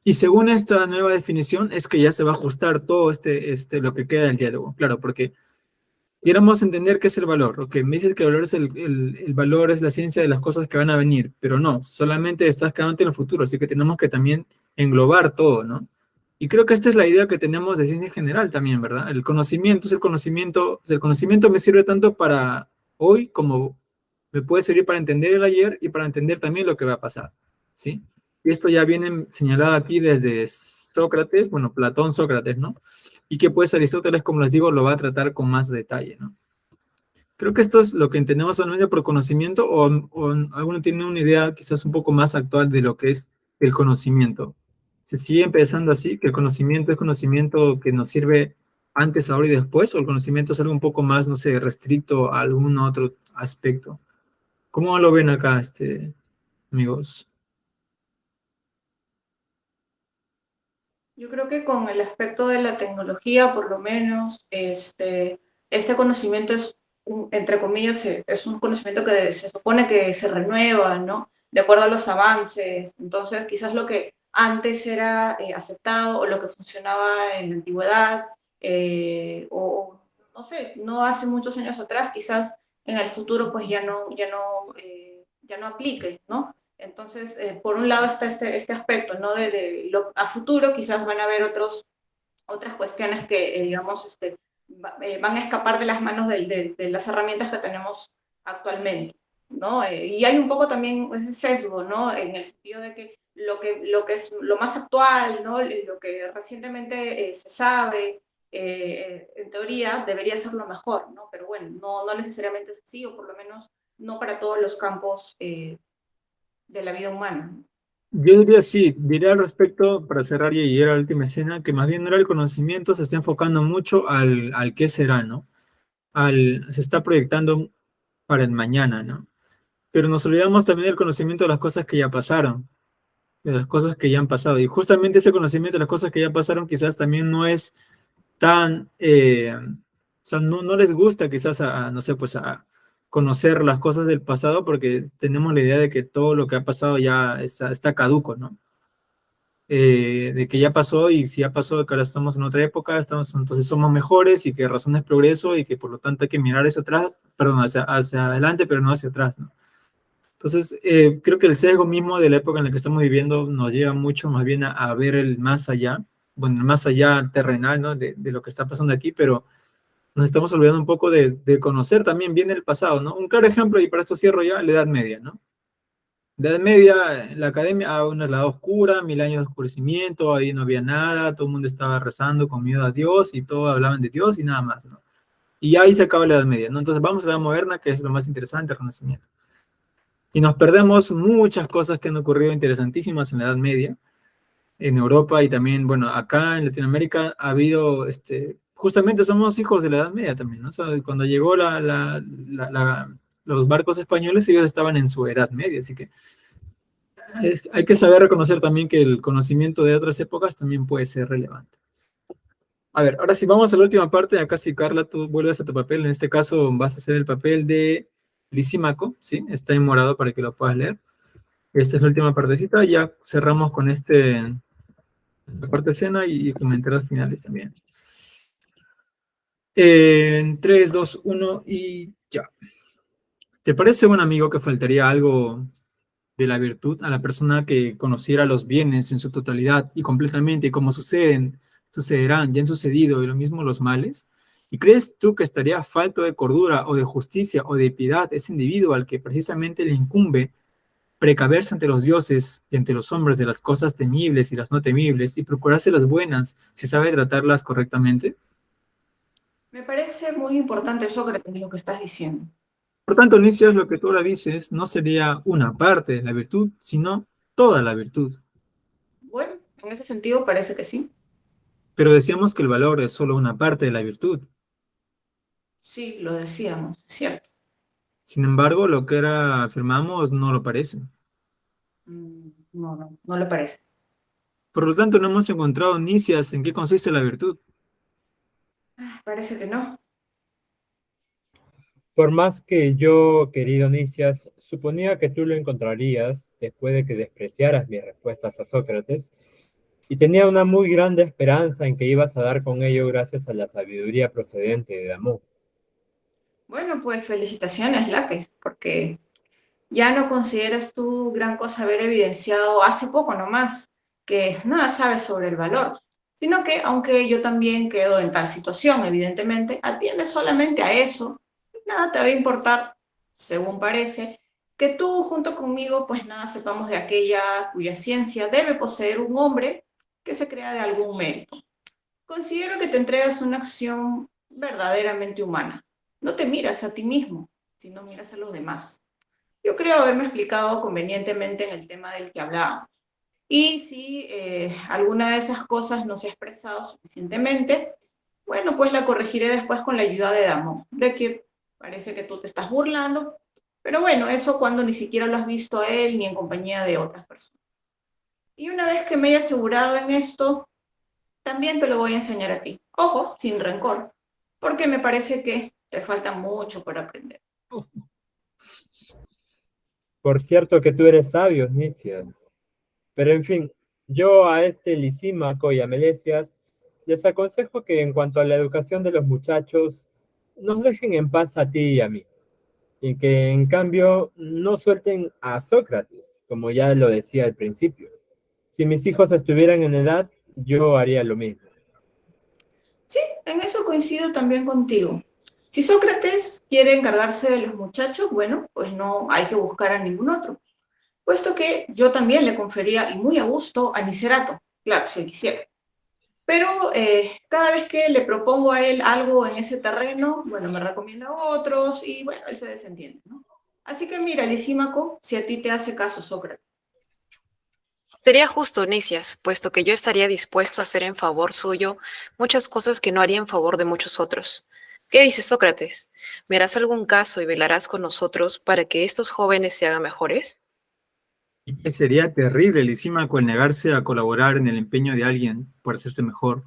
y según esta nueva definición, es que ya se va a ajustar todo lo que queda del diálogo, claro, porque queremos entender qué es el valor. Ok, me dices que el valor es el valor, es la ciencia de las cosas que van a venir, pero no, solamente estás quedándote en el futuro, así que tenemos que también englobar todo, ¿no? Y creo que esta es la idea que tenemos de ciencia en general también, ¿verdad? El conocimiento es el conocimiento me sirve tanto para hoy como me puede servir para entender el ayer y para entender también lo que va a pasar, ¿sí? Y esto ya viene señalado aquí desde Sócrates, bueno, Platón, Sócrates, ¿no? Y que pues Aristóteles, como les digo, lo va a tratar con más detalle, ¿no? Creo que esto es lo que entendemos solamente por conocimiento, o alguno tiene una idea quizás un poco más actual de lo que es el conocimiento. ¿Se sigue empezando así, que el conocimiento es conocimiento que nos sirve antes, ahora y después, o el conocimiento es algo un poco más, no sé, restricto a algún otro aspecto? ¿Cómo lo ven acá, amigos? Yo creo que con el aspecto de la tecnología, por lo menos, este conocimiento es, entre comillas, es un conocimiento que se supone que se renueva, ¿no? De acuerdo a los avances. Entonces, quizás lo que antes era aceptado o lo que funcionaba en la antigüedad, o no sé, no hace muchos años atrás, quizás en el futuro pues ya no aplique, ¿no? Entonces, por un lado está este aspecto, ¿no? A futuro quizás van a haber otras cuestiones que, digamos, van a escapar de las manos de las herramientas que tenemos actualmente, ¿no? Y hay un poco también ese sesgo, ¿no? En el sentido de que lo que es lo más actual, ¿no? Lo que recientemente se sabe, en teoría, debería ser lo mejor, ¿no? Pero bueno, no necesariamente es así, o por lo menos no para todos los campos de la vida humana. Yo diría sí, diría al respecto, para cerrar y ir a la última escena, que más bien ahora el conocimiento se está enfocando mucho al qué será, ¿no? Se está proyectando para el mañana, ¿no? Pero nos olvidamos también del conocimiento de las cosas que ya pasaron, de las cosas que ya han pasado. Y justamente ese conocimiento de las cosas que ya pasaron quizás también no es tan, o sea, no les gusta quizás no sé, pues a conocer las cosas del pasado porque tenemos la idea de que todo lo que ha pasado ya está caduco, ¿no? De que ya pasó y si ya pasó, que ahora estamos en otra época, entonces somos mejores y que razón es progreso y que por lo tanto hay que mirar hacia atrás, perdón, hacia adelante, pero no hacia atrás, ¿no? Entonces, creo que el sesgo mismo de la época en la que estamos viviendo nos lleva mucho más bien a ver el más allá, bueno, el más allá terrenal, ¿no? De lo que está pasando aquí, pero nos estamos olvidando un poco de conocer también bien el pasado, ¿no? Un claro ejemplo, y para esto cierro ya, la Edad Media, ¿no? La Edad Media, la academia, una edad oscura, 1000 años de oscurecimiento, ahí no había nada, todo el mundo estaba rezando con miedo a Dios y todos hablaban de Dios y nada más, ¿no? Y ahí se acaba la Edad Media, ¿no? Entonces vamos a la Edad Moderna, que es lo más interesante, el Renacimiento. Y nos perdemos muchas cosas que han ocurrido interesantísimas en la Edad Media, en Europa y también, bueno, acá en Latinoamérica ha habido, justamente somos hijos de la Edad Media también, ¿no? O sea, cuando llegó los barcos españoles, ellos estaban en su Edad Media, así que hay que saber reconocer también que el conocimiento de otras épocas también puede ser relevante. A ver, ahora sí, vamos a la última parte. Acá sí, Carla, tú vuelves a tu papel. En este caso vas a hacer el papel de Lisímaco, ¿sí? Está en morado para que lo puedas leer. Esta es la última partecita. Ya cerramos con la parte escena y comentarios finales también. En 3, 2, 1 y ya. ¿Te parece, buen amigo, que faltaría algo de la virtud a la persona que conociera los bienes en su totalidad y completamente, y como sucederán, ya han sucedido, y lo mismo los males? ¿Y crees tú que estaría falto de cordura o de justicia o de piedad ese individuo al que precisamente le incumbe precaverse ante los dioses y ante los hombres de las cosas temibles y las no temibles y procurarse las buenas si sabe tratarlas correctamente? Me parece muy importante, Sócrates, lo que estás diciendo. Por tanto, Nicias, lo que tú ahora dices no sería una parte de la virtud, sino toda la virtud. Bueno, en ese sentido parece que sí. Pero decíamos que el valor es solo una parte de la virtud. Sí, lo decíamos, es cierto. Sin embargo, lo que ahora afirmamos no lo parece. No le parece. Por lo tanto, no hemos encontrado Nicias en qué consiste la virtud. Parece que no. Por más que yo, querido Nicias, suponía que tú lo encontrarías después de que despreciaras mis respuestas a Sócrates, y tenía una muy grande esperanza en que ibas a dar con ello gracias a la sabiduría procedente de Damón. Bueno, pues felicitaciones, Láquez, porque ya no consideras tú gran cosa haber evidenciado hace poco nomás que nada sabes sobre el valor, sino que aunque yo también quedo en tal situación, evidentemente, atiendes solamente a eso, nada te va a importar, según parece, que tú junto conmigo pues nada sepamos de aquella cuya ciencia debe poseer un hombre que se crea de algún mérito. Considero que te entregas una acción verdaderamente humana. No te miras a ti mismo, sino miras a los demás. Yo creo haberme explicado convenientemente en el tema del que hablábamos. Y si alguna de esas cosas no se ha expresado suficientemente, bueno, pues la corregiré después con la ayuda de Damón, de que parece que tú te estás burlando, pero bueno, eso cuando ni siquiera lo has visto a él ni en compañía de otras personas. Y una vez que me haya asegurado en esto, también te lo voy a enseñar a ti. Ojo, sin rencor, porque me parece que te falta mucho por aprender. Por cierto que tú eres sabio, Nicias. Pero en fin, yo a este Lisímaco y a Melesias les aconsejo que en cuanto a la educación de los muchachos, nos dejen en paz a ti y a mí. Y que en cambio no suelten a Sócrates, como ya lo decía al principio. Si mis hijos estuvieran en edad, yo haría lo mismo. Sí, en eso coincido también contigo. Si Sócrates quiere encargarse de los muchachos, bueno, pues no hay que buscar a ningún otro. Puesto que yo también le confería, y muy a gusto, a Nicerato, claro, si él quisiera. Pero cada vez que le propongo a él algo en ese terreno, bueno, me recomienda a otros y bueno, él se desentiende, ¿no? Así que mira, Lisímaco, si a ti te hace caso Sócrates. Sería justo, Nicias, puesto que yo estaría dispuesto a hacer en favor suyo muchas cosas que no haría en favor de muchos otros. ¿Qué dice Sócrates? ¿Me harás algún caso y velarás con nosotros para que estos jóvenes se hagan mejores? Y sería terrible, Lisímaco, el negarse a colaborar en el empeño de alguien por hacerse mejor.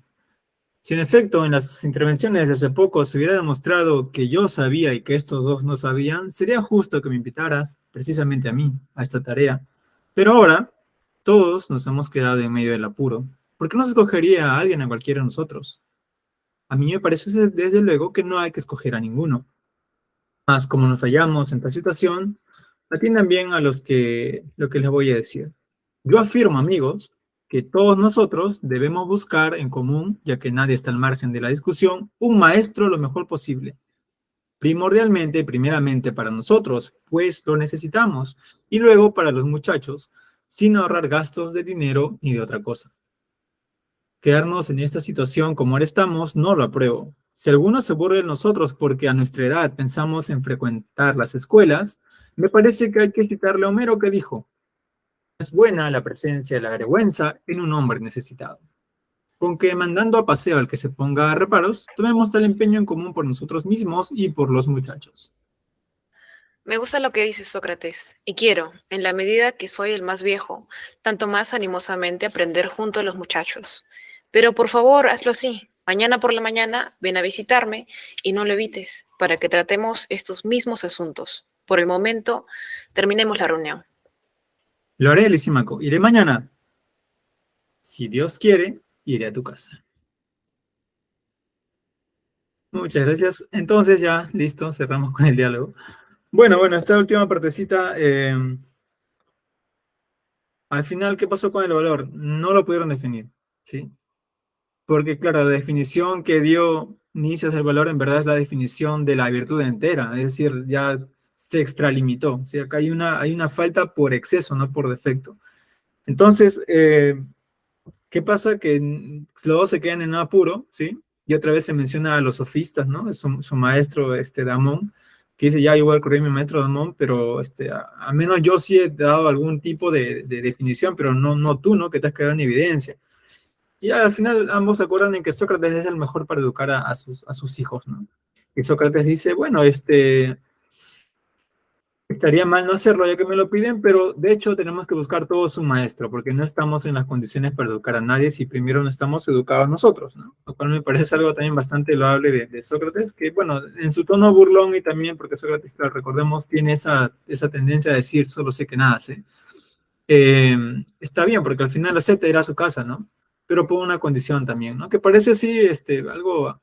Si en efecto en las intervenciones de hace poco se hubiera demostrado que yo sabía y que estos dos no sabían, sería justo que me invitaras, precisamente a mí, a esta tarea. Pero ahora, todos nos hemos quedado en medio del apuro. ¿Por qué no se escogería a alguien a cualquiera de nosotros? A mí me parece desde luego que no hay que escoger a ninguno. Más como nos hallamos en tal situación, atiendan bien a lo que les voy a decir. Yo afirmo, amigos, que todos nosotros debemos buscar en común, ya que nadie está al margen de la discusión, un maestro lo mejor posible. Primordialmente, primeramente para nosotros, pues lo necesitamos, y luego para los muchachos, sin ahorrar gastos de dinero ni de otra cosa. Quedarnos en esta situación como ahora estamos, no lo apruebo. Si alguno se burla de nosotros porque a nuestra edad pensamos en frecuentar las escuelas, Me parece que hay que citarle a Homero que dijo: es buena la presencia de la vergüenza en un hombre necesitado. Con que mandando a paseo al que se ponga a reparos, tomemos tal empeño en común por nosotros mismos y por los muchachos. Me gusta lo que dice Sócrates, y quiero, en la medida que soy el más viejo, tanto más animosamente aprender junto a los muchachos. Pero por favor, hazlo así. Mañana por la mañana ven a visitarme y no lo evites, para que tratemos estos mismos asuntos. Por el momento, terminemos la reunión. Lo haré, Lisímaco. Iré mañana. Si Dios quiere, iré a tu casa. Muchas gracias. Entonces ya, listo, cerramos con el diálogo. Bueno, esta última partecita, al final, ¿qué pasó con el valor? No lo pudieron definir, ¿sí? Porque, claro, la definición que dio Nicias del valor en verdad es la definición de la virtud entera, es decir, ya se extralimitó. O sea, acá hay una falta por exceso, no por defecto. Entonces, ¿qué pasa? Que los dos se quedan en un apuro, ¿sí? Y otra vez se menciona a los sofistas, ¿no? Su maestro, Damón, que dice: ya, yo voy a correr mi maestro Damón, pero a menos yo sí he dado algún tipo de definición, pero no tú, ¿no? Que te has quedado en evidencia. Y al final ambos se acuerdan en que Sócrates es el mejor para educar a sus hijos, ¿no? Y Sócrates dice: bueno, estaría mal no hacerlo ya que me lo piden, pero de hecho tenemos que buscar todos un maestro, porque no estamos en las condiciones para educar a nadie si primero no estamos educados nosotros, ¿no? Lo cual me parece algo también bastante loable de Sócrates, que bueno, en su tono burlón, y también porque Sócrates, claro, recordemos, tiene esa tendencia a decir: solo sé que nada sé. Está bien, porque al final acepta ir a su casa, ¿no? Pero pone una condición también, ¿no? Que parece así, algo,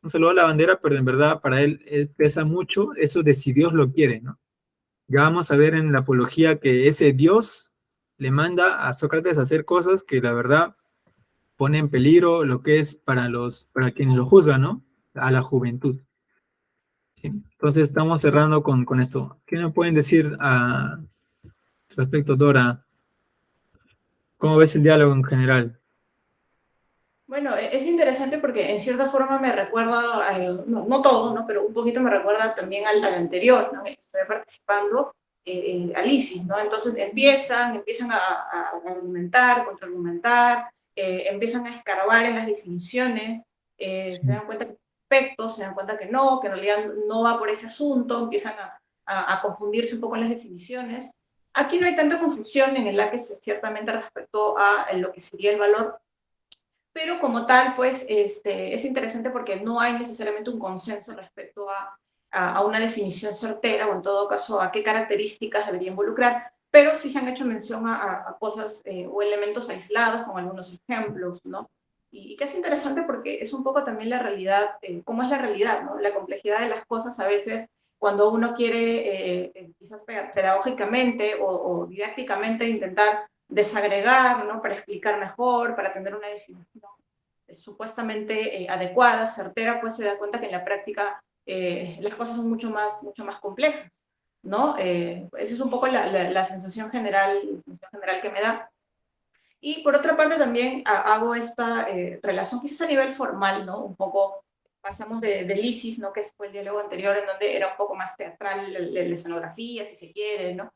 un saludo a la bandera, pero en verdad para él pesa mucho eso de si Dios lo quiere, ¿no? Ya vamos a ver en la apología que ese Dios le manda a Sócrates a hacer cosas que la verdad pone en peligro lo que es para quienes lo juzgan, ¿no? A la juventud. ¿Sí? Entonces estamos cerrando con esto. ¿Qué me pueden decir respecto, Dora? ¿Cómo ves el diálogo en general? Bueno, es interesante porque en cierta forma me recuerda, no todo, ¿no? Pero un poquito me recuerda también al anterior, ¿no? Estoy participando a Lisis, ¿no? Entonces empiezan a argumentar, contraargumentar, empiezan a escarbar en las definiciones, Sí. se dan cuenta que aspectos, se dan cuenta que en realidad no va por ese asunto, empiezan a confundirse un poco en las definiciones. Aquí no hay tanta confusión en el LACES, ciertamente respecto a lo que sería el valor, pero como tal, pues es interesante porque no hay necesariamente un consenso respecto a una definición certera, o en todo caso a qué características debería involucrar, pero sí se han hecho mención a cosas o elementos aislados con algunos ejemplos, ¿no? Y que es interesante porque es un poco también la realidad, cómo es la realidad, ¿no? La complejidad de las cosas a veces, cuando uno quiere quizás pedagógicamente o didácticamente intentar desagregar, ¿no? Para explicar mejor, para tener una definición supuestamente adecuada, certera, pues se da cuenta que en la práctica las cosas son mucho más complejas, ¿no? Esa es un poco la sensación general que me da. Y por otra parte también hago esta relación quizás a nivel formal, ¿no? Un poco pasamos de Lisis, ¿no? Que fue el diálogo anterior, en donde era un poco más teatral la escenografía, si se quiere, ¿no?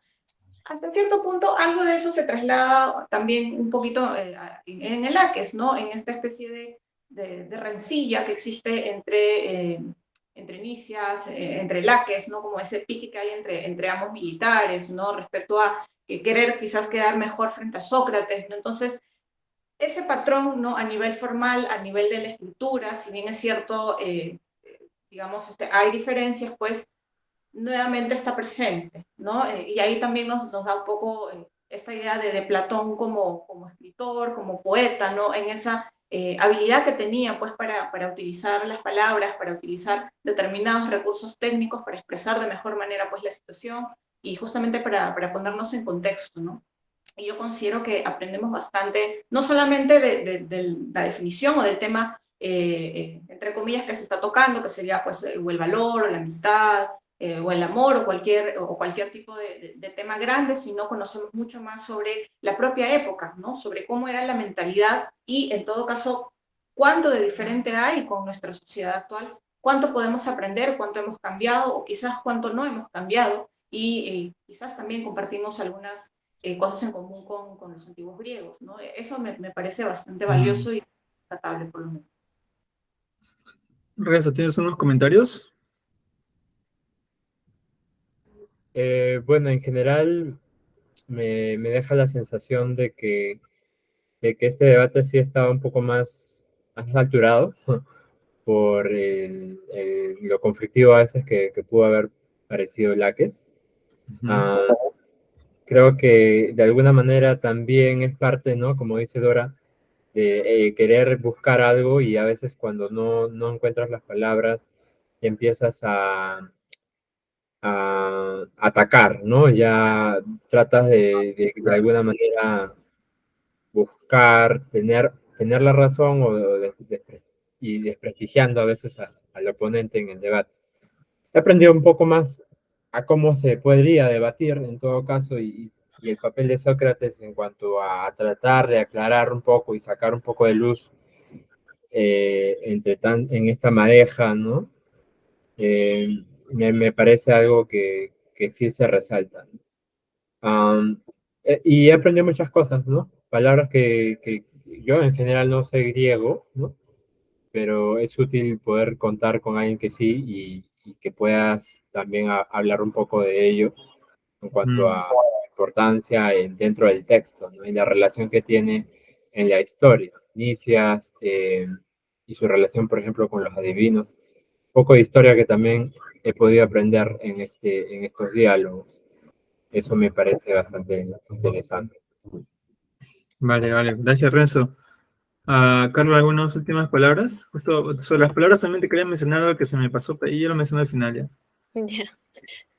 Hasta cierto punto, algo de eso se traslada también un poquito en el AQES, ¿no? En esta especie de rencilla que existe entre Nicias, entre el AQES, ¿no? Como ese pique que hay entre ambos militares, ¿no? Respecto a querer quizás quedar mejor frente a Sócrates, ¿no? Entonces, ese patrón, ¿no? A nivel formal, a nivel de la escritura, si bien es cierto, digamos, hay diferencias, pues, nuevamente está presente, ¿no? Y ahí también nos da un poco esta idea de Platón como escritor, como poeta, ¿no? En esa habilidad que tenía, pues, para utilizar las palabras, para utilizar determinados recursos técnicos para expresar de mejor manera, pues, la situación y justamente para ponernos en contexto, ¿no? Y yo considero que aprendemos bastante, no solamente de la definición o del tema, entre comillas, que se está tocando, que sería, pues, o el valor o la amistad, o el amor o cualquier tipo de tema grande, sino conocemos mucho más sobre la propia época, ¿no? Sobre cómo era la mentalidad y, en todo caso, cuánto de diferente hay con nuestra sociedad actual, cuánto podemos aprender, cuánto hemos cambiado o quizás cuánto no hemos cambiado y quizás también compartimos algunas cosas en común con los antiguos griegos, ¿no? Eso me parece bastante valioso y rescatable por lo menos. Renzo, ¿tienes unos comentarios? Bueno, en general me deja la sensación de que este debate sí estaba un poco más saturado por lo conflictivo a veces que pudo haber parecido Laques. Creo que de alguna manera también es parte, ¿no? Como dice Dora, de querer buscar algo y a veces cuando no encuentras las palabras empiezas a atacar, ¿no? Ya tratas de alguna manera buscar, tener la razón y desprestigiando a veces al oponente en el debate. He aprendido un poco más a cómo se podría debatir en todo caso y el papel de Sócrates en cuanto a tratar de aclarar un poco y sacar un poco de luz en esta madeja, ¿no? Me parece algo que sí se resalta. Y he aprendido muchas cosas, ¿no? Palabras que yo en general no sé griego, ¿no? Pero es útil poder contar con alguien que sí y que puedas también hablar un poco de ello en cuanto a la importancia dentro del texto, ¿no? Y la relación que tiene en la historia. Nicias y su relación, por ejemplo, con los adivinos. Un poco de historia que también he podido aprender en estos diálogos. Eso me parece bastante interesante. Vale, vale. Gracias, Renzo. Carlos, ¿algunas últimas palabras? Justo sobre las palabras también te quería mencionar algo que se me pasó y ya lo mencioné al final ya. Ya,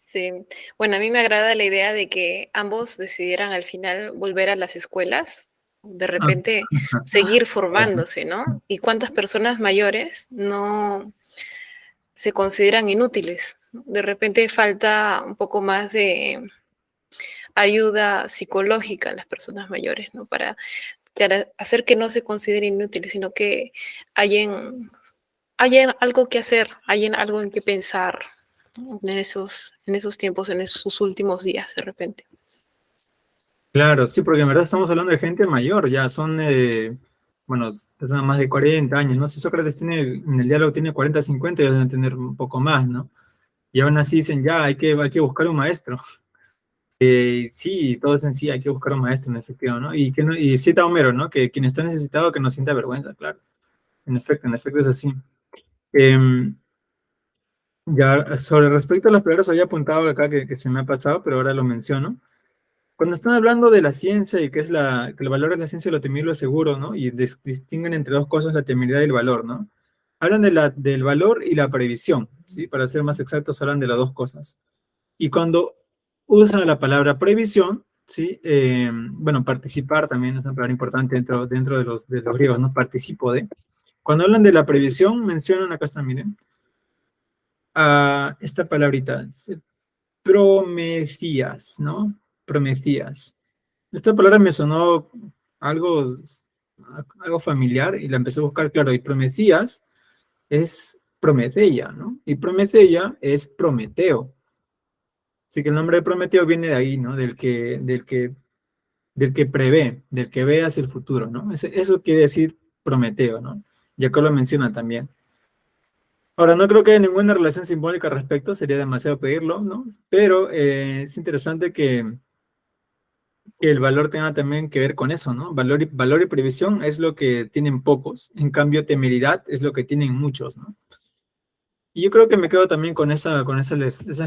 sí. Bueno, a mí me agrada la idea de que ambos decidieran al final volver a las escuelas, de repente seguir formándose, ¿no? ¿Y cuántas personas mayores no se consideran inútiles? De repente falta un poco más de ayuda psicológica a las personas mayores, ¿no? Para hacer que no se consideren inútiles, sino que hayan algo que hacer, hayan algo en que pensar, ¿no? En esos tiempos, en esos últimos días, de repente. Claro, sí, porque en verdad estamos hablando de gente mayor, ya son, bueno, personas más de 40 años, ¿no? Si Sócrates tiene, en el diálogo tiene 40, 50, ellos deben tener un poco más, ¿no? Y aún así dicen, ya, hay que buscar un maestro. Sí, todos dicen, sí, hay que buscar un maestro, en efectivo, ¿no? Y cita a Homero, ¿no? Que quien está necesitado que no sienta vergüenza, claro. En efecto es así. Ya, sobre respecto a las palabras, había apuntado acá que se me ha pasado, pero ahora lo menciono. Cuando están hablando de la ciencia y que el valor es la ciencia y lo temible lo seguro, ¿no? Y distinguen entre dos cosas la temeridad y el valor, ¿no? Hablan del valor y la previsión, ¿sí? Para ser más exactos, hablan de las dos cosas. Y cuando usan la palabra previsión, ¿sí? Bueno, participar también es una palabra importante dentro de los griegos, ¿no? Participo de. Cuando hablan de la previsión, mencionan, acá está, miren, a esta palabrita, Prometías, ¿no? Prometías. Esta palabra me sonó algo, algo familiar y la empecé a buscar, claro, y Prometías es Prometeia, ¿no? Y Prometeia es Prometeo. Así que el nombre de Prometeo viene de ahí, ¿no? Del que prevé, del que ve hacia el futuro, ¿no? Eso quiere decir Prometeo, ¿no? Y acá lo menciona también. Ahora, no creo que haya ninguna relación simbólica al respecto, sería demasiado pedirlo, ¿no? Pero es interesante que el valor tenga también que ver con eso, ¿no? Valor y previsión es lo que tienen pocos, en cambio temeridad es lo que tienen muchos, ¿no? Y yo creo que me quedo también con esas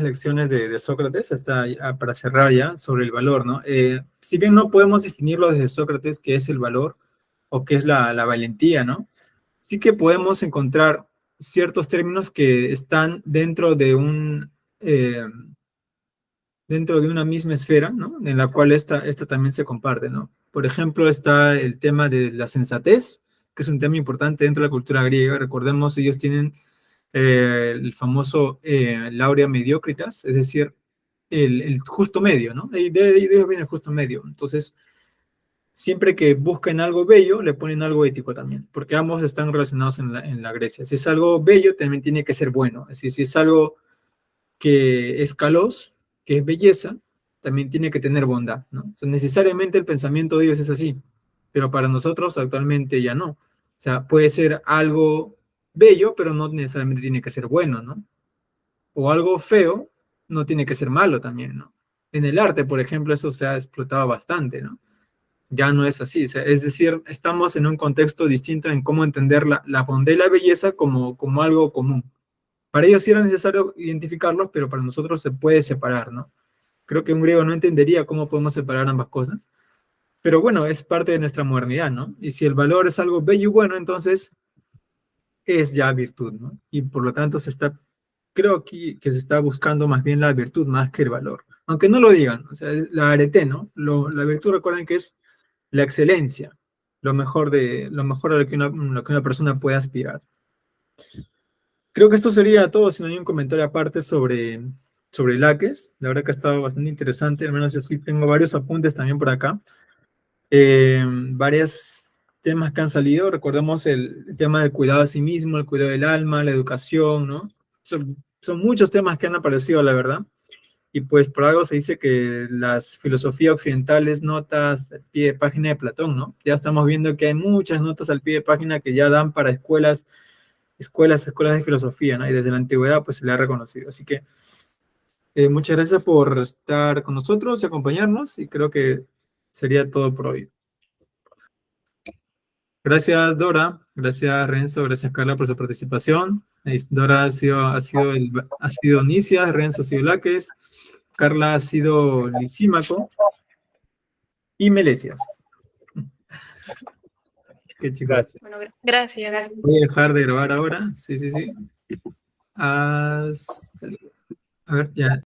lecciones de Sócrates, hasta para cerrar ya, sobre el valor, ¿no? Si bien no podemos definirlo desde Sócrates, qué es el valor o qué es la valentía, ¿no? Sí que podemos encontrar ciertos términos que están dentro de una misma esfera, ¿no? En la cual esta también se comparte, ¿no? Por ejemplo, está el tema de la sensatez, que es un tema importante dentro de la cultura griega. Recordemos, ellos tienen el famoso laurea mediocritas, es decir, el justo medio, ¿no? De ellos viene el justo medio. Entonces, siempre que busquen algo bello, le ponen algo ético también, porque ambos están relacionados en la Grecia. Si es algo bello, también tiene que ser bueno. Es decir, si es algo que es caloz, que es belleza, también tiene que tener bondad, ¿no? O sea, necesariamente el pensamiento de ellos es así, pero para nosotros actualmente ya no. O sea, puede ser algo bello, pero no necesariamente tiene que ser bueno, ¿no? O algo feo, no tiene que ser malo también, ¿no? En el arte, por ejemplo, eso se ha explotado bastante, ¿no? Ya no es así, o sea, es decir, estamos en un contexto distinto en cómo entender la bondad y la belleza como algo común. Para ellos sí era necesario identificarlos, pero para nosotros se puede separar, ¿no? Creo que un griego no entendería cómo podemos separar ambas cosas, pero bueno, es parte de nuestra modernidad, ¿no? Y si el valor es algo bello y bueno, entonces es ya virtud, ¿no? Y por lo tanto creo que se está buscando más bien la virtud más que el valor. Aunque no lo digan, o sea, es la arete, ¿no? La virtud, recuerden que es la excelencia, lo mejor a lo que una persona puede aspirar. Creo que esto sería todo, si no hay un comentario aparte sobre Laques. La verdad que ha estado bastante interesante, al menos yo sí tengo varios apuntes también por acá. Varios temas que han salido, recordemos el tema del cuidado a sí mismo, el cuidado del alma, la educación, ¿no? Son muchos temas que han aparecido, la verdad. Y pues por algo se dice que las filosofías occidentales notas al pie de página de Platón, ¿no? Ya estamos viendo que hay muchas notas al pie de página que ya dan para escuelas de filosofía, ¿no? Y desde la antigüedad pues se le ha reconocido. Así que muchas gracias por estar con nosotros y acompañarnos, y creo que sería todo por hoy. Gracias, Dora. Gracias, Renzo. Gracias, Carla, por su participación. Dora ha sido Nicias, Renzo ha sido Laques, Carla ha sido Lisímaco y Melesias. Qué chicos. Gracias. Bueno, Gracias. gracias. Voy a dejar de grabar ahora. Sí. A ver, ya.